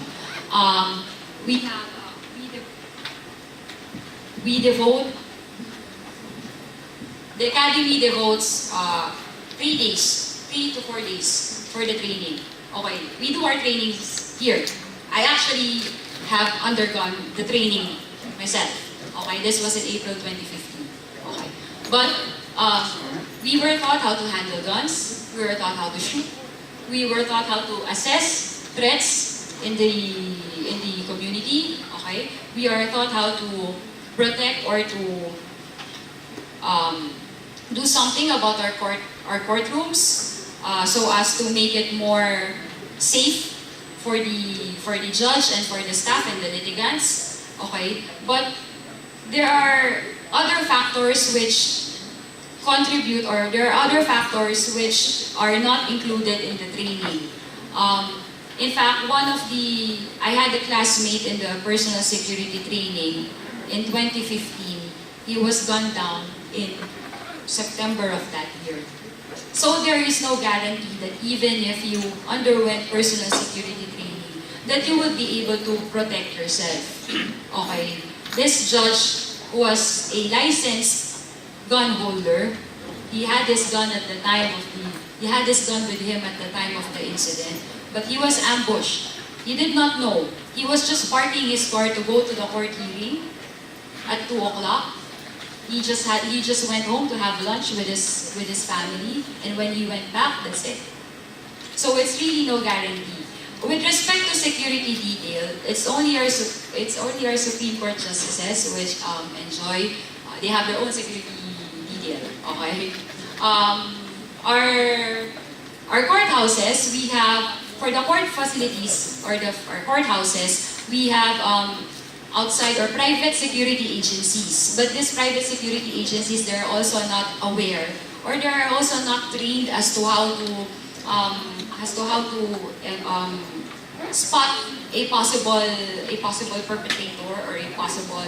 The Academy devotes 3 days, 3 to 4 days for the training. Okay, we do our trainings here. I actually have undergone the training myself. Okay, this was in April 2015. Okay, but we were taught how to handle guns. We were taught how to shoot. We were taught how to assess threats in the community. Okay, we are taught how to protect or to do something about our courtrooms so as to make it more safe for the judge and for the staff and the litigants. Okay, but there are other factors which contribute, or there are other factors which are not included in the training. In fact, I had a classmate in the personal security training in 2015. He was gunned down in September of that year. So there is no guarantee that even if you underwent personal security training, that you would be able to protect yourself. Okay, this judge was a licensed gun holder. He had this gun with him at the time of the incident, but he was ambushed. He did not know. He was just parking his car to go to the court hearing at 2 o'clock. He just went home to have lunch with his family, and when he went back, that's it. So it's really no guarantee. With respect to security detail, it's only our Supreme Court justices which they have their own security detail. Okay, our courthouses, we have, for the court facilities or our courthouses, we have outside or private security agencies. But these private security agencies, they're also not aware, or they are also not trained as to how to spot a possible perpetrator or a possible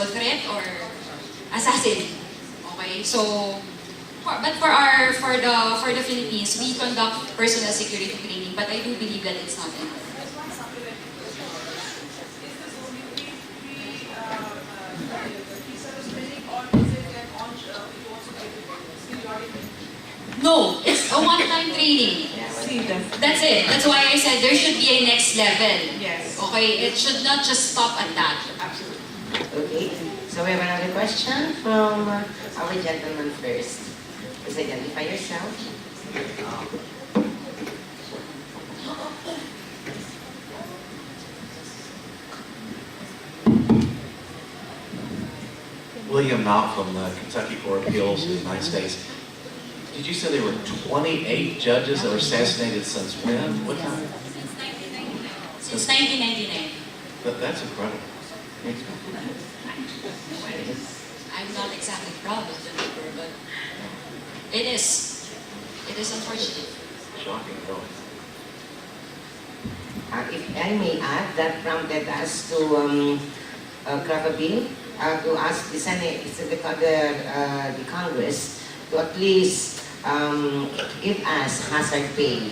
threat or assassin. Okay, so but for the Philippines, we conduct personal security training, but I do believe that it's not enough. No, it's a one-time training. That's it. That's why I said there should be a next level. Yes. Okay, it should not just stop at that. Absolutely. Okay, so we have another question from our gentleman first. Please identify yourself. William Knott from the Kentucky Court of Appeals in the United States. Did you say there were 28 judges that were assassinated since when? What time? Since 1999. That's incredible. I'm not exactly proud of the number, but it is unfortunate. Shocking, really. If I may add, that prompted us to craft a bill to ask the Senate, the Congress, to at least give us hazard pay.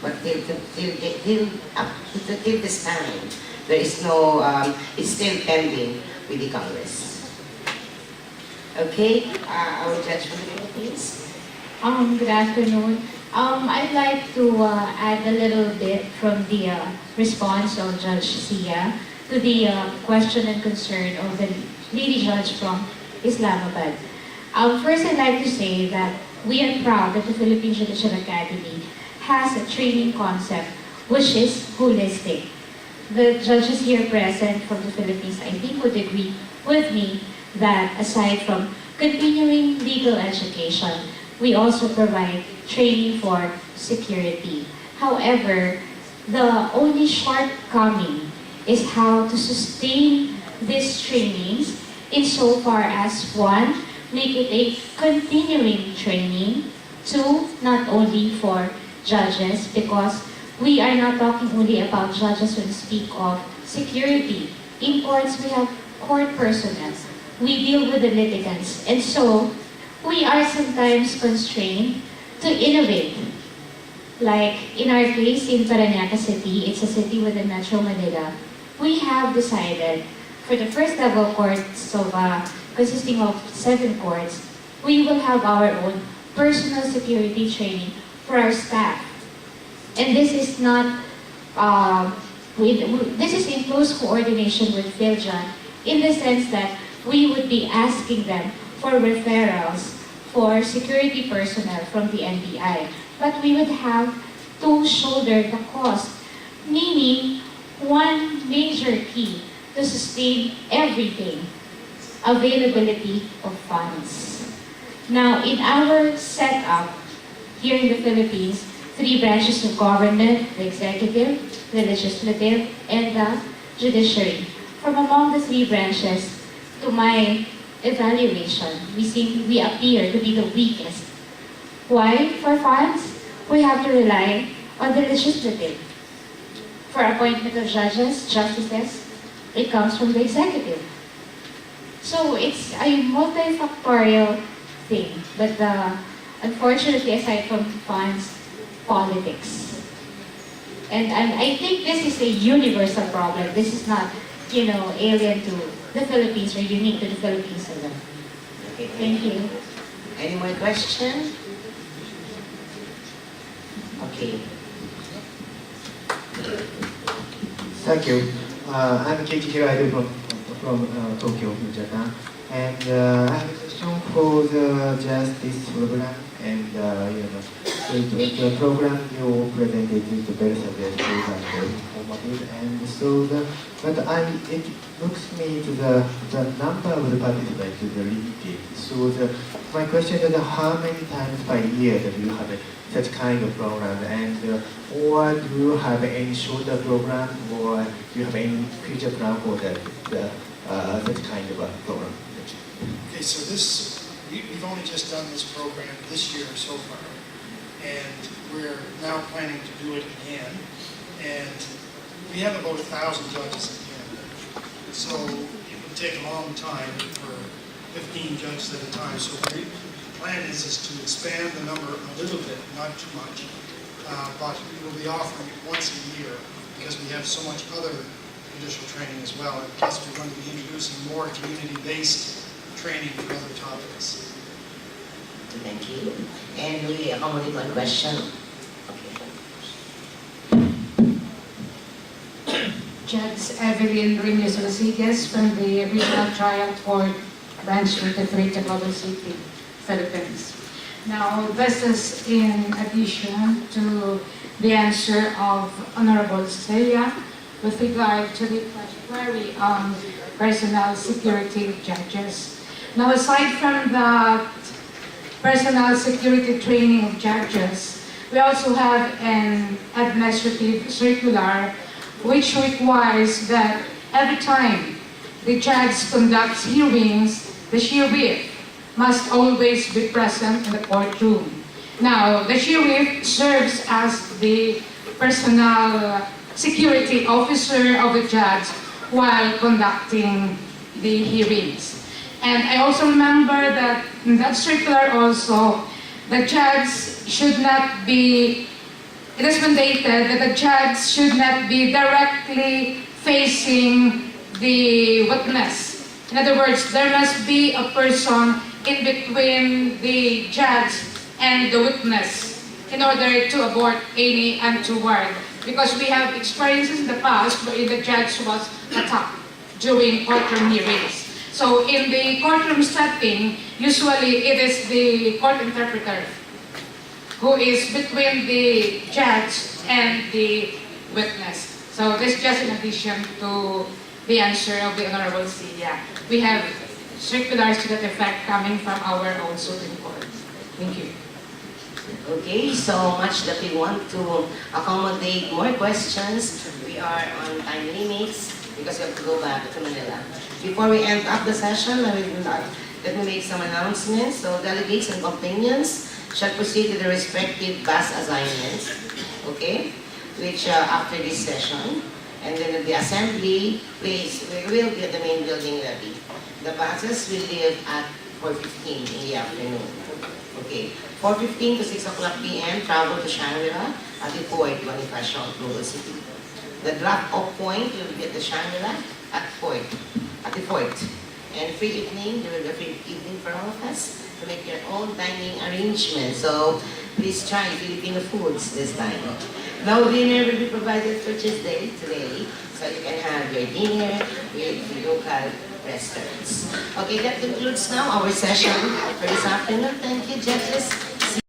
But till this time, there is no, it's still pending with the Congress. Okay, our judge from the Philippines. Good afternoon. I'd like to add a little bit from the response of Judge Sia to the question and concern of the lady judge from Islamabad. First, I'd like to say that we are proud that the Philippine Judicial Academy has a training concept which is holistic. The judges here present from the Philippines, I think, would agree with me that aside from continuing legal education, we also provide training for security. However, the only shortcoming is how to sustain these trainings insofar as one, make it a continuing training, two, not only for judges, because we are not talking only about judges when we speak of security. In courts, we have court personnel. We deal with the litigants. And so, we are sometimes constrained to innovate. Like in our case in Parañaque City, it's a city within Metro Manila. We have decided for the first level courts of consisting of 7 courts, we will have our own personal security training for our staff. And this is not, this is in close coordination with PhilJan in the sense that we would be asking them for referrals for security personnel from the NBI. But we would have to shoulder the cost, meaning one major key to sustain everything, availability of funds. Now, in our setup here in the Philippines, 3 branches of government, the executive, the legislative, and the judiciary. From among the 3 branches, to my evaluation, we appear to be the weakest. Why? For funds, we have to rely on the legislative. For appointment of judges, justices, it comes from the executive. So it's a multifactorial thing, but unfortunately, aside from funds, politics. And I think this is a universal problem. This is not, alien to the Philippines or unique to the Philippines alone. Okay, Thank you. Any more questions? Okay. Thank you. I'm Keiji Hiraido from Tokyo, Japan. And I have a question for the justice program. And the program you presented is very suggestive and very informative. And so, it looks to me to the number of the participants is limited. So my question is how many times per year do you have such kind of program, and or do you have any shorter program, or do you have any future plan for such kind of a program? Okay, so we've only just done this program this year so far, and we're now planning to do it again. And we have about 1,000 judges at the end of it. So it would take a long time for 15 judges at a time. So the plan is to expand the number a little bit, not too much, but we will be offering it once a year because we have so much other judicial training as well. And plus we're going to be introducing more community-based training for other topics. Thank you. And we accommodate one question. Judge Evelyn Reyes Rodriguez from the Regional Trial Court Branch of the Greater Global City, Philippines. Now, this is in addition to the answer of Honorable Celia with regard to the query on personal security judges. Now, aside from the personal security training of judges, we also have an administrative circular which requires that every time the judge conducts hearings, the sheriff must always be present in the courtroom. Now, the sheriff serves as the personal security officer of the judge while conducting the hearings. And I also remember that in that circular also, the judge should not be, it is mandated that the judge should not be directly facing the witness. In other words, there must be a person in between the judge and the witness in order to avoid any untoward. Because we have experiences in the past where the judge was attacked during courtroom hearings. So in the courtroom setting, usually it is the court interpreter who is between the judge and the witness. So this is just in addition to the answer of the Honorable Sia. We have circulars to that effect coming from our own Supreme Court. Thank you. Okay, so much that we want to accommodate more questions. We are on time limits because we have to go back to Manila. Before we end up the session, let me make some announcements. So delegates and companions shall proceed to the respective bus assignments, okay, which after this session. And then the assembly place will be at the main building lobby. The buses will leave at 4:15 in the afternoon. Okay, 4:15 to 6 o'clock p.m. travel to Shangri-La at the Port, Bonifacio, Global City. The drop-off point will be at the Shangri-La at the Port. And free evening, there will be a free evening for all of us to make your own dining arrangements. So please try Filipino foods this time. No dinner will be provided for Tuesday today, so you can have your dinner with the local restaurants. Okay, that concludes now our session for this afternoon. Thank you, judges.